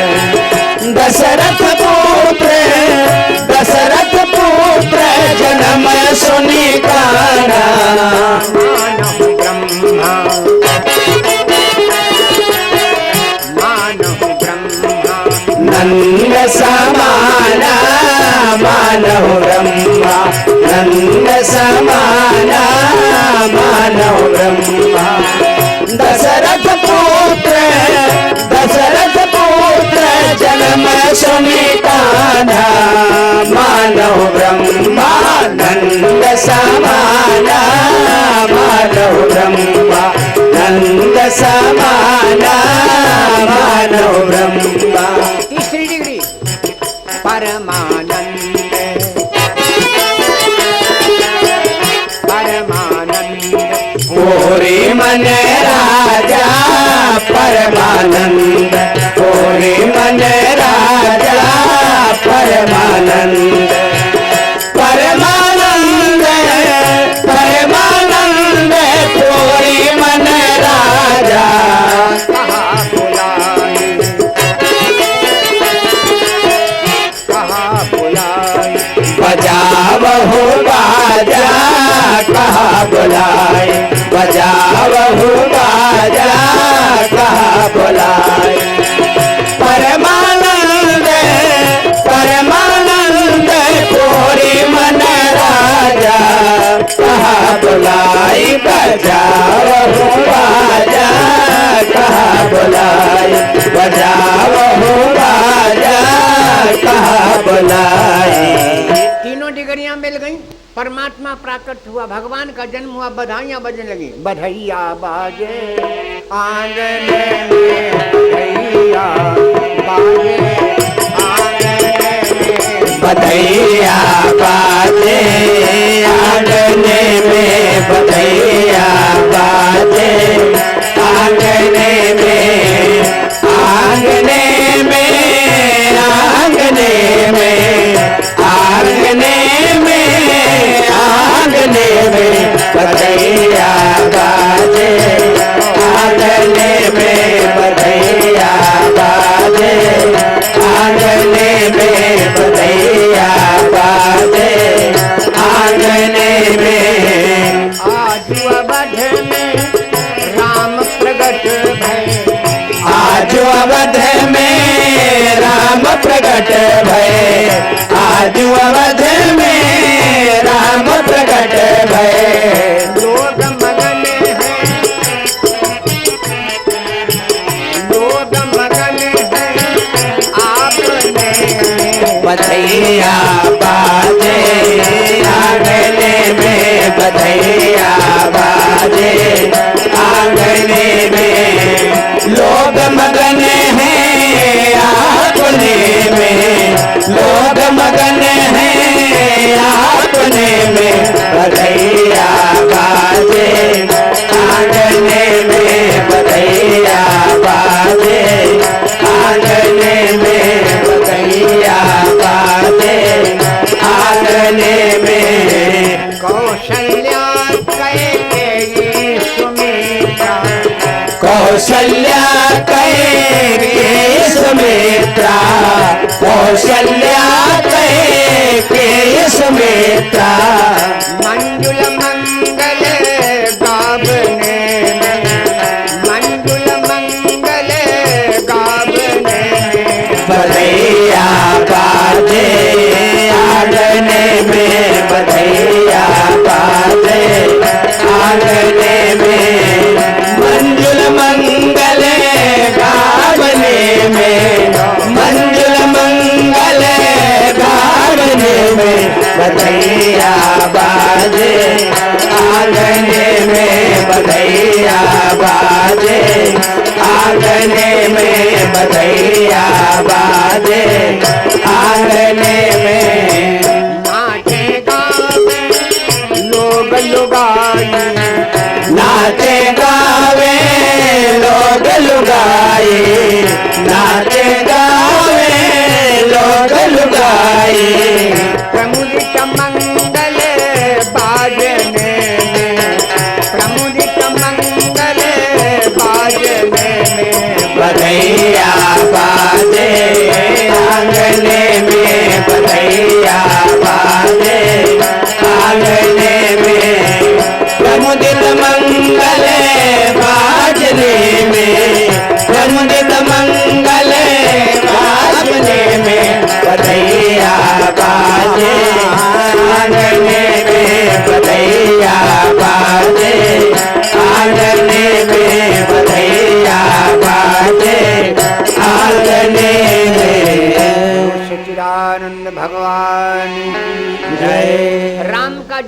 दशरथ पुत्र, दशरथ पुत्र जन्म सुनी काना, मानव ब्रह्मा, मानव ब्रह्मा नंद समाना मानव नंद समाना मानव ब्रह्मा। दशरथ पुत्र जन्म सुनि कान्हा मानव ब्रह्मा। नंद समाना मानव ब्रह्मा। नंद समाना मानव ब्रह्मा। तीसरी डिग्री परमानंद पूरी मन राजा परमानंद। पूरी मन राजा परमानंद। परमानंद परमानंद पूरी मन राजा। कहाँ बुलाए कहाँ बुलाए बजावहु बाजा कहाँ बुलाए। बजावहु बाजा कहाँ बुलाए। परमानंद परमानंद पूरी मन राजा कहाँ बुलाए। बजावहु बाजा कहाँ बुलाए। बजावहु बाजा कहाँ बुलाए। तीनों डिग्रियां मिल गई। परमात्मा प्राकट हुआ, भगवान का जन्म हुआ, बधाइयां बजने लगी। बधाइया बाजे आंगन में, बधाइया बाजे आंगन में। बधाइया बाजे आंगन में। बधाइया बाजे आंगन में। आंगन में आंगन में आंगन में आंगन में बधाइया बाजे। आंगन में बधाइया बाजे। आंगन में बधाइया बाजे। आंगन में आज अवध में राम प्रगट भय। आज अवध में राम प्रगट भय। आज अवध में राम प्रगट भय। लोग मगन है, लोग मगन है आपने। बधाइया बाजे आंगन में। बधाइया बाजे आंगन में। लोग मगन हैं आपने में। लोग मगन हैं आपने में। बधाइया बाजे आंगन में। बधाइया बाजे आंगन में। बधाइया बाजे आंगन में। कौशल्या कैकेयी सुमित्रा। कौशल्या कैकेयी सुमित्रा। कौशल्या कैकेयी सुमित्रा। मंजुल मंगल गावने में, मंजुल मंगल गावने में। बधाइया बाजे आंगन में। बधाइया बाजे आंगन में। मंजुल मंगल गावने में। मंजुल मंगल गावने में। बधाइया बाजे आंगन में। बधाइया बाजे आंगन में। बधाइया बाजे आंगन में। नाचे गावे लोग लुगाई। नाचे गावे लोग लुगाई। नाचे गावे लोग लुगाई। प्रमुदित मंगल बाजने में, प्रमुदित मंगल बाजने में। बधाइया बाजे आंगन में। बधाइया बाजे आंगन में।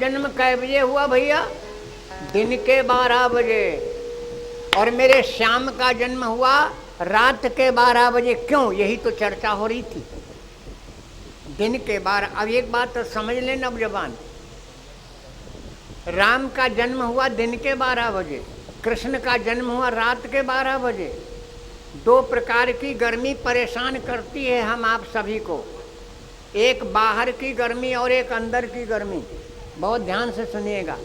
जन्म कै बजे हुआ भैया? दिन के 12 बजे। और मेरे श्याम का जन्म हुआ रात के 12 बजे। क्यों? यही तो चर्चा हो रही थी, दिन के 12। अब एक बात तो समझ लें नौजवान, राम का जन्म हुआ दिन के 12 बजे, कृष्ण का जन्म हुआ रात के 12 बजे। दो प्रकार की गर्मी परेशान करती है हम आप सभी को, एक बाहर की गर्मी और एक अंदर की गर्मी। बहुत ध्यान से सुनिएगा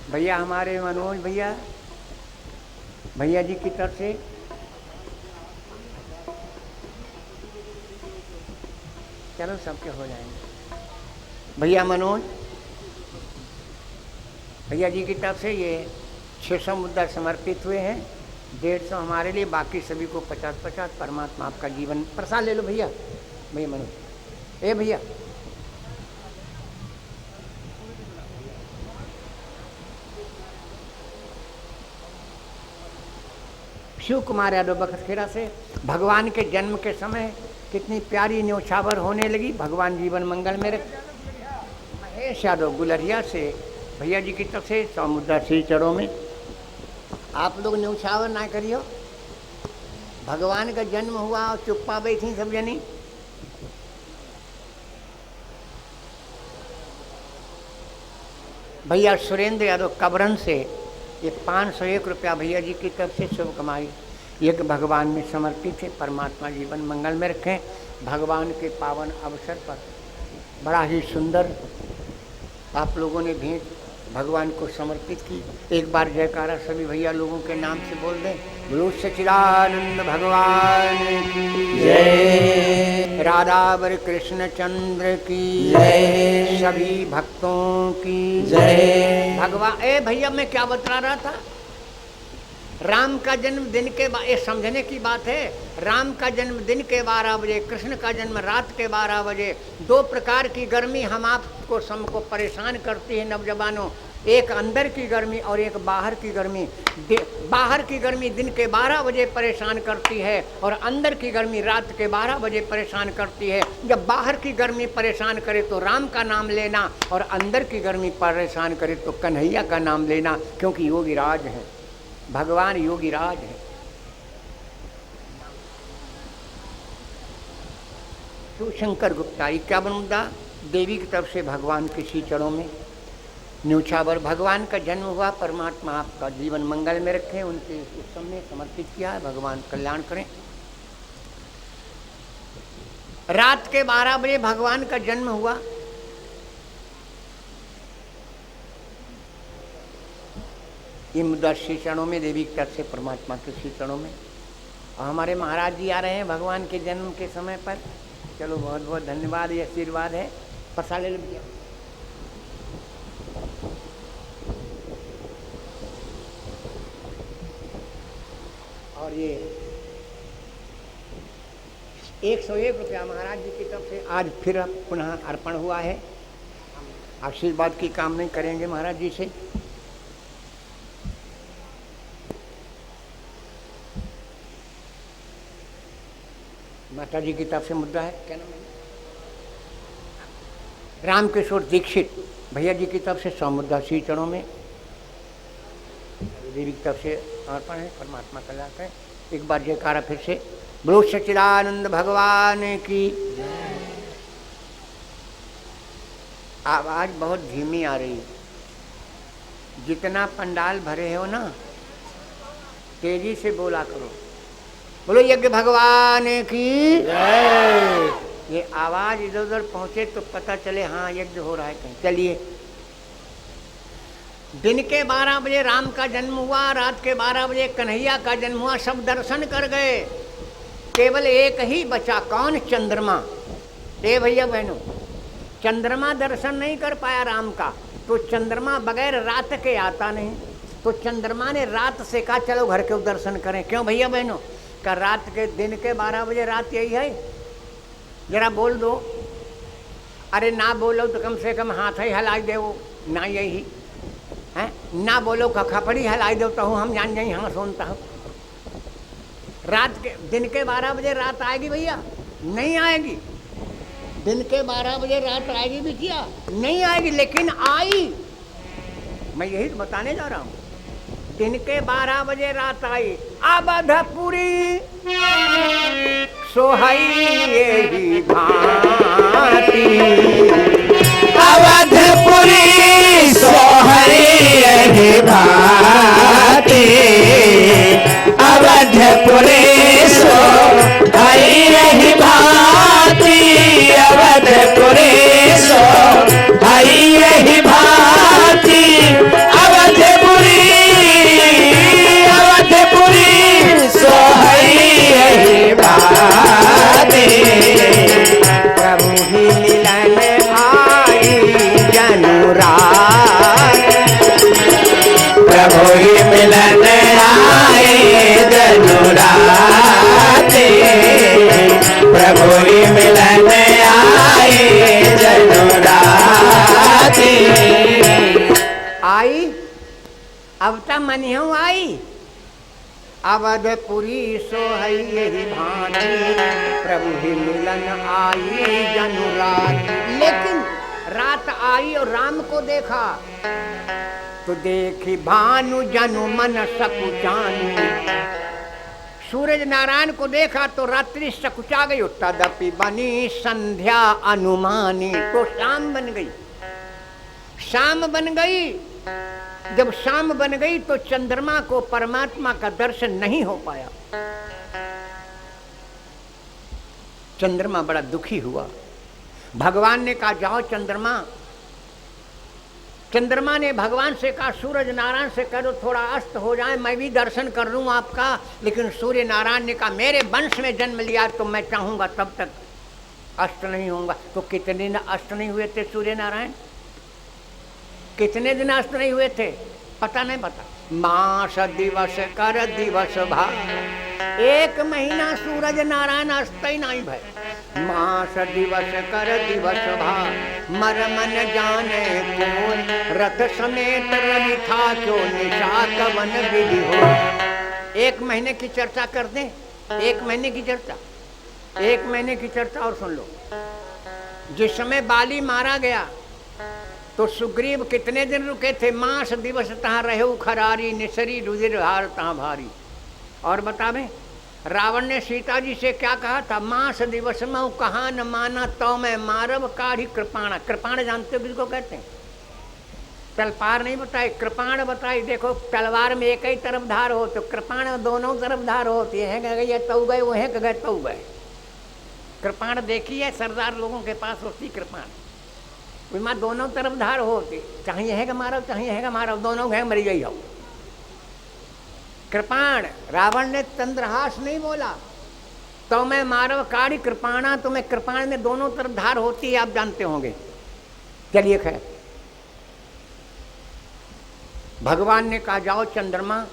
भैया। हमारे मनोज भैया, भैया जी की तरफ से चलो सबके हो जाएंगे। भैया मनोज भैया जी की तरफ से ये 600 मुद्दा समर्पित हुए हैं, 150 हमारे लिए, बाकी सभी को 50-50। परमात्मा आपका जीवन। प्रसाद ले लो भैया। भैया मनोज, ए भैया शिव कुमार यादव बखतखेड़ा से। भगवान के जन्म के समय कितनी प्यारी न्यौछावर होने लगी। भगवान जीवन मंगल में रखे। महेश यादव गुलरिया से भैया जी की तरफ से 100 मुद्दा श्री चरणों में। आप लोग न्यौछावर ना करियो। भगवान का जन्म हुआ और चुप्पा बैठी सब जनी। भैया सुरेंद्र यादव कबरन से ये 501 रुपया भैया जी की तरफ से शुभ कमाई यज्ञ भगवान में समर्पित है। परमात्मा जीवन मंगल में रखें। भगवान के पावन अवसर पर बड़ा ही सुंदर आप लोगों ने भेंट भगवान को समर्पित की। एक बार जयकारा सभी भैया लोगों के नाम से बोल दें। बोलो सच्चिदानंद भगवान की जय, राधावर कृष्ण चंद्र की जय, सभी भक्तों की जय। भगवान भैया मैं क्या बता रहा था? राम का जन्म दिन के ये समझने की बात है। राम का जन्म दिन के 12 बजे, कृष्ण का जन्म रात के 12 बजे। दो प्रकार की गर्मी हम आपको सबको परेशान करती है नौजवानों, एक अंदर की गर्मी और एक बाहर की गर्मी। बाहर की गर्मी दिन के 12 बजे परेशान करती है और अंदर की गर्मी रात के 12 बजे परेशान करती है। जब बाहर की गर्मी परेशान करे तो राम का नाम लेना और अंदर की गर्मी परेशान करे तो कन्हैया का नाम लेना, क्योंकि योगी राज है, भगवान योगी राज है। तो शंकर गुप्ता 51 मुद्दा देवी की तरफ से भगवान के श्री चरणों में न्यौछावर। भगवान का जन्म हुआ, परमात्मा आपका जीवन मंगल में रखें, उनके उत्सव में समर्पित किया है। भगवान कल्याण करें। रात के 12 बजे भगवान का जन्म हुआ। ये मुद्दा श्री चरणों में देवी की तरफ से परमात्मा के श्री चरणों में। और हमारे महाराज जी आ रहे हैं भगवान के जन्म के समय पर। चलो बहुत बहुत धन्यवाद, ये आशीर्वाद है। प्रसाद ले लो भैया। और ये 101 रुपया महाराज जी की तरफ से आज फिर पुनः अर्पण हुआ है। आशीर्वाद की काम नहीं करेंगे महाराज जी से। माता जी की तरफ से मुद्दा है, क्या नाम है? रामकिशोर दीक्षित भैया जी की तरफ से 100 मुद्दा श्री चरणों में। देवी की तरफ से अर्पण है। परमात्मा कल्याण करें। एक बार जयकारा फिर से। बोलो सच्चिदानंद भगवान की। आवाज बहुत धीमी आ रही है। जितना पंडाल भरे हो ना, तेजी से बोला करो। बोलो यज्ञ भगवान की जय। ये आवाज इधर उधर पहुंचे तो पता चले हाँ यज्ञ हो रहा है कहीं। चलिए। दिन के 12 बजे राम का जन्म हुआ, रात के 12 बजे कन्हैया का जन्म हुआ। सब दर्शन कर गए, केवल एक ही बचा। कौन? चंद्रमा। ए भैया बहनों, चंद्रमा दर्शन नहीं कर पाया राम का, तो चंद्रमा बगैर रात के आता नहीं। तो चंद्रमा ने रात से कहा चलो घर के दर्शन करें। क्यों भैया बहनों? का रात के दिन के 12 बजे रात यही है। जरा बोल दो। अरे ना बोलो तो कम से कम हाथ ही हिलाई दे। ना यही है, ना बोलो खपड़ी हिलाई दो तो हम जान जाए हाँ सुनता हूँ। रात के दिन के 12 बजे रात आएगी भैया? नहीं आएगी। दिन के 12 बजे रात आएगी बिटिया? नहीं आएगी, लेकिन आई। मैं यही तो बताने जा रहा हूं। दिन के 12 बजे रात आई, अवधपुरी सोहई यही भांति, अवधपुरी सोहई यही भांति, अवधपुरी सोहई यही भांति, अवधपुरी सोहई यही भांति, अवधपुरी सोहई यही भांति। प्रभु ही मिलन आई जनुरात, प्रभु ही मिलन आए जनुरात, प्रभु ही मिलन आए जनुरात। आई अब तक मनिहूँ आई, अवधपुरी सोहई यही भांति, प्रभु ही मिलन आई जनुरात। लेकिन रात आई और राम को देखा तो देखी भानु जनु मन सकुचानी। सूरज नारायण को देखा तो रात्रि सकुचा गई, तदपि बनी संध्या अनुमानी। तो शाम बन गई, शाम बन गई। जब शाम बन गई तो चंद्रमा को परमात्मा का दर्शन नहीं हो पाया। चंद्रमा बड़ा दुखी हुआ। भगवान ने कहा जाओ चंद्रमा। चंद्रमा ने भगवान से कहा सूरज नारायण से कह दो थोड़ा अस्त हो जाए, मैं भी दर्शन कर लूँ आपका। लेकिन सूर्य नारायण ने कहा मेरे वंश में जन्म लिया तो मैं चाहूँगा तब तक अस्त नहीं होऊंगा। तो कितने दिन अस्त नहीं हुए थे सूर्य नारायण? कितने दिन अस्त नहीं हुए थे पता नहीं पता। मास दिवस कर दिवस भा, 1 महीना सूरज नारायण अस्त ही नहीं भय। मास दिवस कर दिवस भा, मर मन जाने कौन, रथ समेत रवि था क्यों निशा कवन विधि हो। 1 महीने की चर्चा कर दें, 1 महीने की चर्चा, 1 महीने की चर्चा और सुन लो। जिस समय बाली मारा गया तो सुग्रीव कितने दिन रुके थे? मास दिवस तहाँ रहे खरारी, निसरी रुधिर हार तहाँ भारी। और बतावे रावण ने सीता जी से क्या कहा था? मास दिवस में कहा न माना तो मैं मारव काढ़ी कृपाण। कृपाण जानते हो किसको कहते हैं? तलवार नहीं बताई, कृपाण बताई। देखो तलवार में एक ही तरफ धार हो तो कृपाण दोनों तरफ धार होती है। गए तो गए, वो है गए तो गए। कृपाण देखी है सरदार लोगों के पास होती कृपाण, उसमें दोनों तरफ धार होती, चाहे है मारो चाहे है मारो, दोनों घे मरी गई हो। कृपाण रावण ने चंद्रहास नहीं बोला तो मैं मारव काढ़ी कृपाणा, तो मैं कृपाण में दोनों तरफ धार होती है, आप जानते होंगे। चलिए खैर, भगवान ने कहा जाओ चंद्रमा।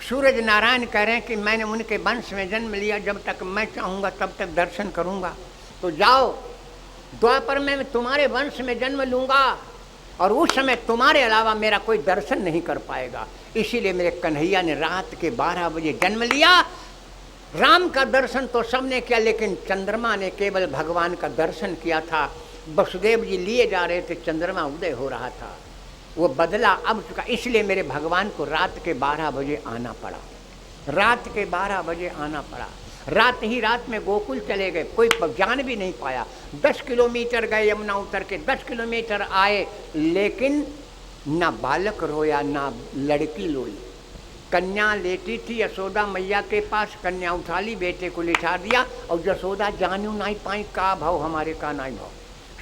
सूरज नारायण कह रहे हैं कि मैंने उनके वंश में जन्म लिया, जब तक मैं चाहूंगा तब तक दर्शन करूंगा। तो जाओ, द्वापर में मैं तुम्हारे वंश में जन्म लूंगा और उस समय तुम्हारे अलावा मेरा कोई दर्शन नहीं कर पाएगा। इसीलिए मेरे कन्हैया ने रात के 12 बजे जन्म लिया। राम का दर्शन तो सबने किया, लेकिन चंद्रमा ने केवल भगवान का दर्शन किया था। वसुदेव जी लिए जा रहे थे, चंद्रमा उदय हो रहा था, वो बदला अब चुका। इसलिए मेरे भगवान को रात के 12 बजे आना पड़ा, रात के 12 बजे आना पड़ा। रात ही रात में गोकुल चले गए, कोई जान भी नहीं पाया। 10 किलोमीटर गए यमुना उतर के, 10 किलोमीटर आए, लेकिन ना बालक रोया ना लड़की रोई। कन्या लेटी थी यशोदा मैया के पास, कन्या उठा ली, बेटे को लिटा दिया और यशोदा जानू नहीं पाई का भाव हमारे का नहीं भाव।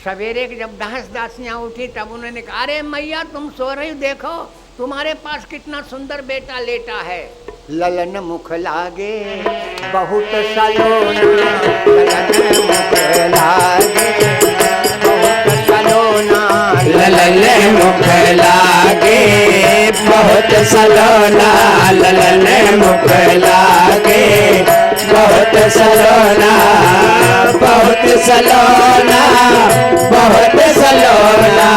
सवेरे जब दासियाँ उठी तब उन्होंने कहा अरे मैया तुम सो रही, देखो तुम्हारे पास कितना सुंदर बेटा लेटा है। ललन मुख लागे बहुत सलोना, ललन मुख लागे बहुत सलोना, ललन मुख लागे बहुत सलोना, ललन मुख लागे बहुत सलोना, बहुत सलोना, बहुत सलोना,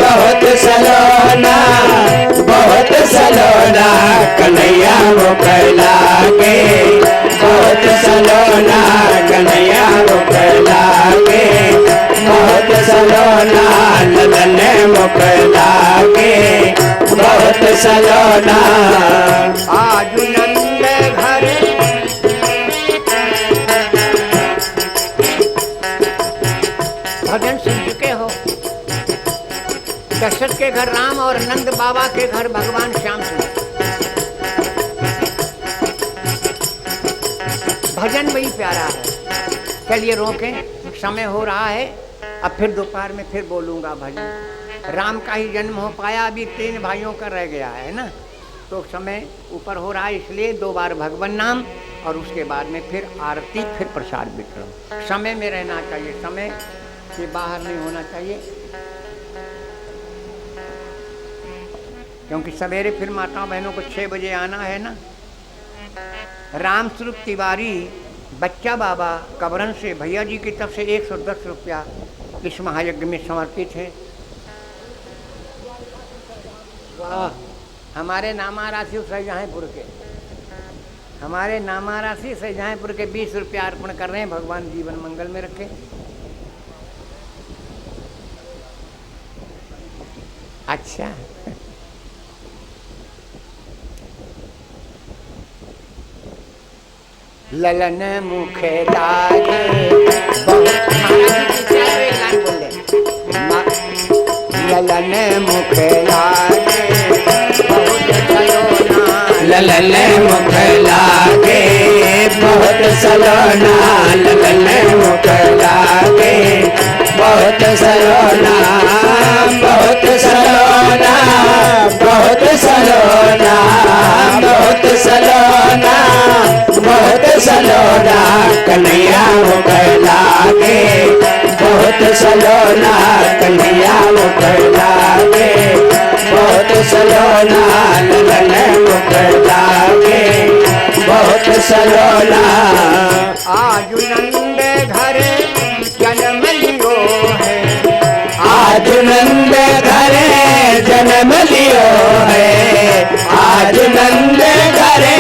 बहुत सलोना, बहुत सलोना, कन्हैया मुख लागे बहुत सलोना, कन्हैया मुख लागे। मुख लागे बहुत सलोना। आज नंद घर भजन सुन चुके हो। दशरथ के घर राम और नंद बाबा के घर भगवान श्याम सुंदर। भजन बड़ी प्यारा है। चलिए रोकें, समय हो रहा है। अब फिर दोपहर में फिर बोलूँगा भजन। राम का ही जन्म हो पाया, अभी 3 भाइयों का रह गया है ना, तो समय ऊपर हो रहा है, इसलिए 2 बार भगवान नाम और उसके बाद में फिर आरती, फिर प्रसाद वितरण। समय में रहना चाहिए, समय से बाहर नहीं होना चाहिए, क्योंकि सवेरे फिर माताओं बहनों को 6 बजे आना है ना। राम स्वरूप तिवारी बच्चा बाबा कबरन से भैया जी की तरफ से 110 रुपया इस महायज्ञ में समर्पित है। वाह, हमारे नामाराशि सजहांपुर के, हमारे नामाराशि सजहांपुर के 20 रुपया अर्पण कर रहे हैं। भगवान जीवन मंगल में रखे। अच्छा, ललन मुख लागे बहुत, ललन मुख लागे बहुत सलोना। ललन मुख लागे बहुत सलोना। ललन मुख लागे बहुत सलोना। बहुत सलोना, बहुत सलोना, बहुत सलोना, बहुत सलोना। कन्हैया मुख लागे बहुत सलोना। कन्हैया मुख लागे बहुत सलोना। ललन मुख लागे बहुत सलोना। आज नंद घर जन्म लियो है। आज नंद घरे जन्म लियो है। आज नंद घरे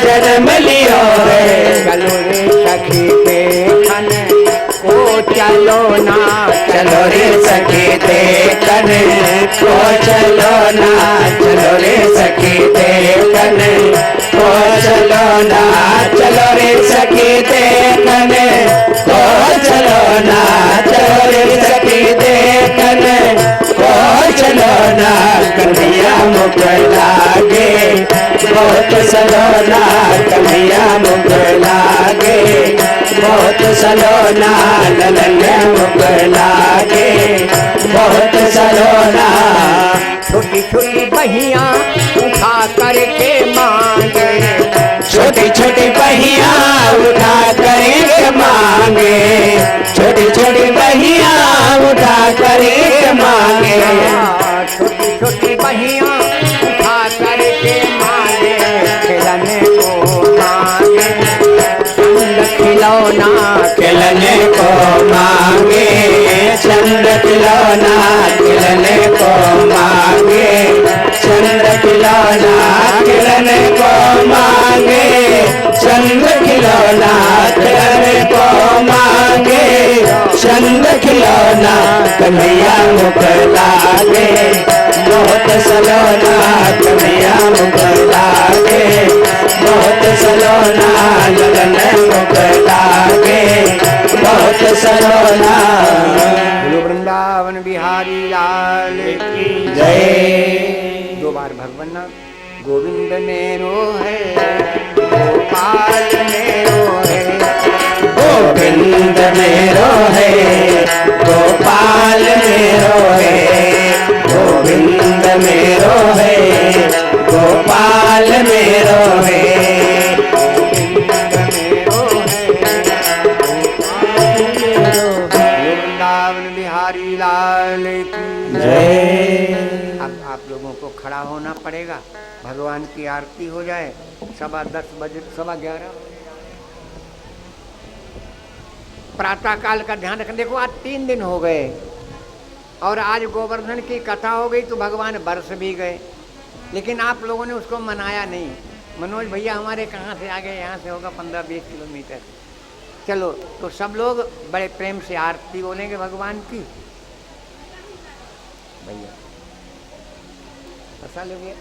जन्म लियो है। चलो रे सखी देखन को चलो ना। चलो रे सखी देखन को चलो ना। चलो रे सखी देखन को चलो ना। चलो रे सखी देखन को चलो ना। चलो रे सखी देखन को चलो ना। कन्हैया मुख लागे बहुत सलोना। कन्हैया मुख लागे बहुत सलोना। ललन मुख लागे बहुत सलोना। छोटी छोटी बहियां उठा करके मांगे। छोटी छोटी बहियां उठा करके मांगे। छोटी छोटी बहियां उठा करके मांगे। छोटी छोटी बहियां उठा करके मांगे। खिलने को मांगे चंद खिलौना। खिलने को मांगे चंद खिलौना। खिलने को मांगे चंद खिलौना। खिलने को मांगे चंद खिलौना। खिलने को मांगे चंद खिलौना। कन्हैया मुख लागे बहुत सलोना। कन्हैया मुख लागे बहुत सलोना। ललन मुख लागे बहुत सलोना। बोलो वृंदावन बिहारी लाल की जय। 2 बार भगवान नाम। गोविंद मेरो है गोपाल मेरो है। गोविंद मेरो है गोपाल मेरो है। गोविंद मेरो है गोपाल मेरो है। वृंदावन बिहारी लाल की जय। अब आप लोगों को खड़ा होना पड़ेगा, भगवान की आरती हो जाए। 10:15 बजे, 11:15 प्रातः काल का ध्यान रखें। देखो आज 3 दिन हो गए और आज गोवर्धन की कथा हो गई तो भगवान बरस भी गए, लेकिन आप लोगों ने उसको मनाया नहीं। मनोज भैया हमारे कहाँ से आ गए, यहाँ से होगा 15-20 किलोमीटर। चलो तो सब लोग बड़े प्रेम से आरती बोलेंगे भगवान की। भैया ऐसा ले गया।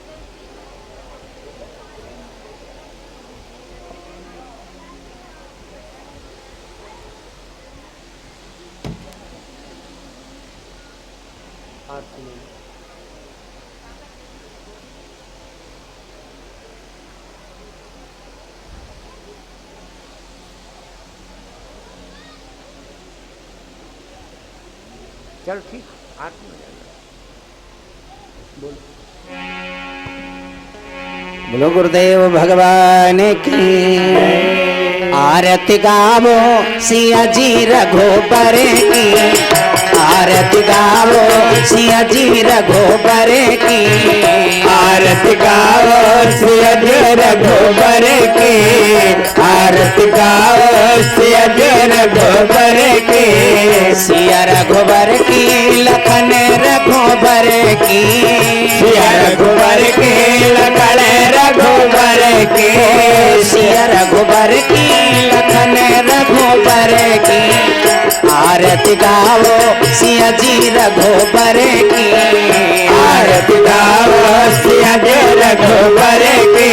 आरती ले लो। चल ठीक, आरती में जाएगा। बोल। बोलो गुरुदेव भगवान की। आरती गावो सिया जी रघुबर की। आरती गावो सिया जी रघुबर की। आरती गाओ सिया जी रघुबर की। आरती गाओ सिया जी रघुबर की। सिया रघुबर की लखन रघुबर की। सिया रघुबर की लखन रघुबर की। सिया रघुबर की लखन रघुबर की। आरती गावो सिया जी रघुबर की। आरती गाओ सिया जी रघुबर की।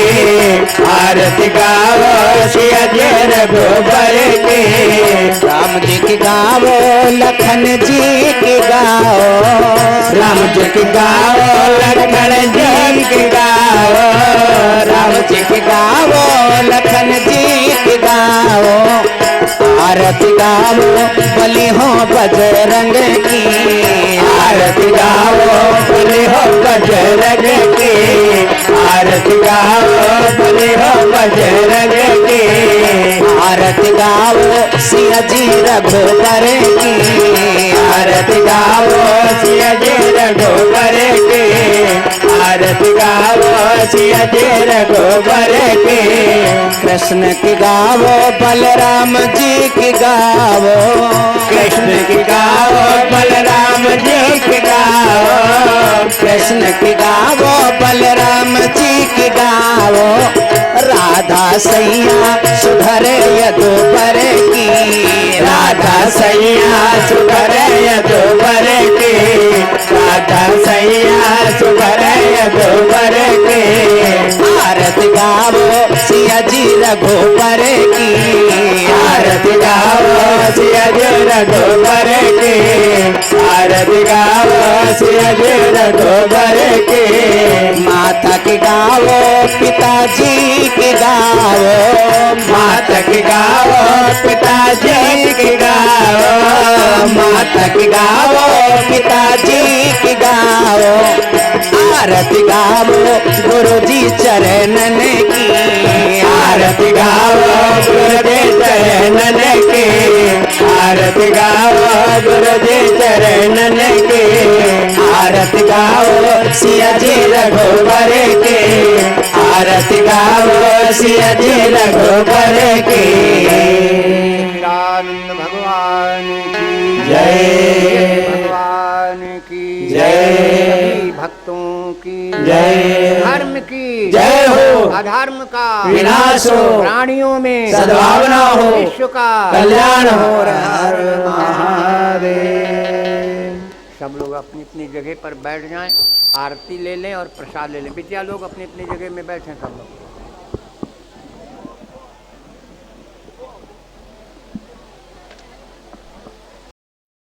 आरती गाओ सिया जी रघुबर की। राम जी की गावो लखन जी की गाओ। राम जी की गाओ लखन जी की गाओ। राम जी की गावो लखन जी की गावो। आरती गावो बलि हो बजरंग की। आरती गाओ बलि हो बजरंग की। आरती गाओ बलि हो बजरंग की। आरती गावो सिया जी रघुबर की। आरती गाओ सिया जी रघुबर की। आरती गाओ सिया जी रघुबर की। कृष्ण की गावो बलराम जी की गावो। कृष्ण की गाओ बलराम जी की गाओ। कृष्ण की गावो बलराम जी की गावो। राधा सैया सुधर यदुबर की। राधा सैया सुधर यदुबर की। राधा सैया सुधर यदुबर की। आरती गावो सिया जी रघुबर की। आरती गाओ सिया जी रघुबर की। आरती गाओ सिया जी रघुबर की। माता की गावो पिताजी की गावो। माता की गाओ पिताजी की गाओ। माता की गावो पिताजी की गावो। आरती गावो गुरु जी चरणन की। आरती गाओ गुरुदेव चरणन की। आरती गाओ गुरुदेव चरणन की। आरती गावो सिया जी रघुबर की। आरती गावो सिया जी रघुबर की। आनंद भगवान की जय। भगवान की जय। सभी भक्तों की जय। धर्म की जय हो। अधर्म का विनाश हो। प्राणियों में सद्भावना हो। विश्व का कल्याण हो। हर हर महादेव। सब लोग अपनी अपनी जगह पर बैठ जाएं, आरती ले लें और प्रसाद ले लें। बिटिया लोग अपनी अपनी जगह में बैठें सब लोग।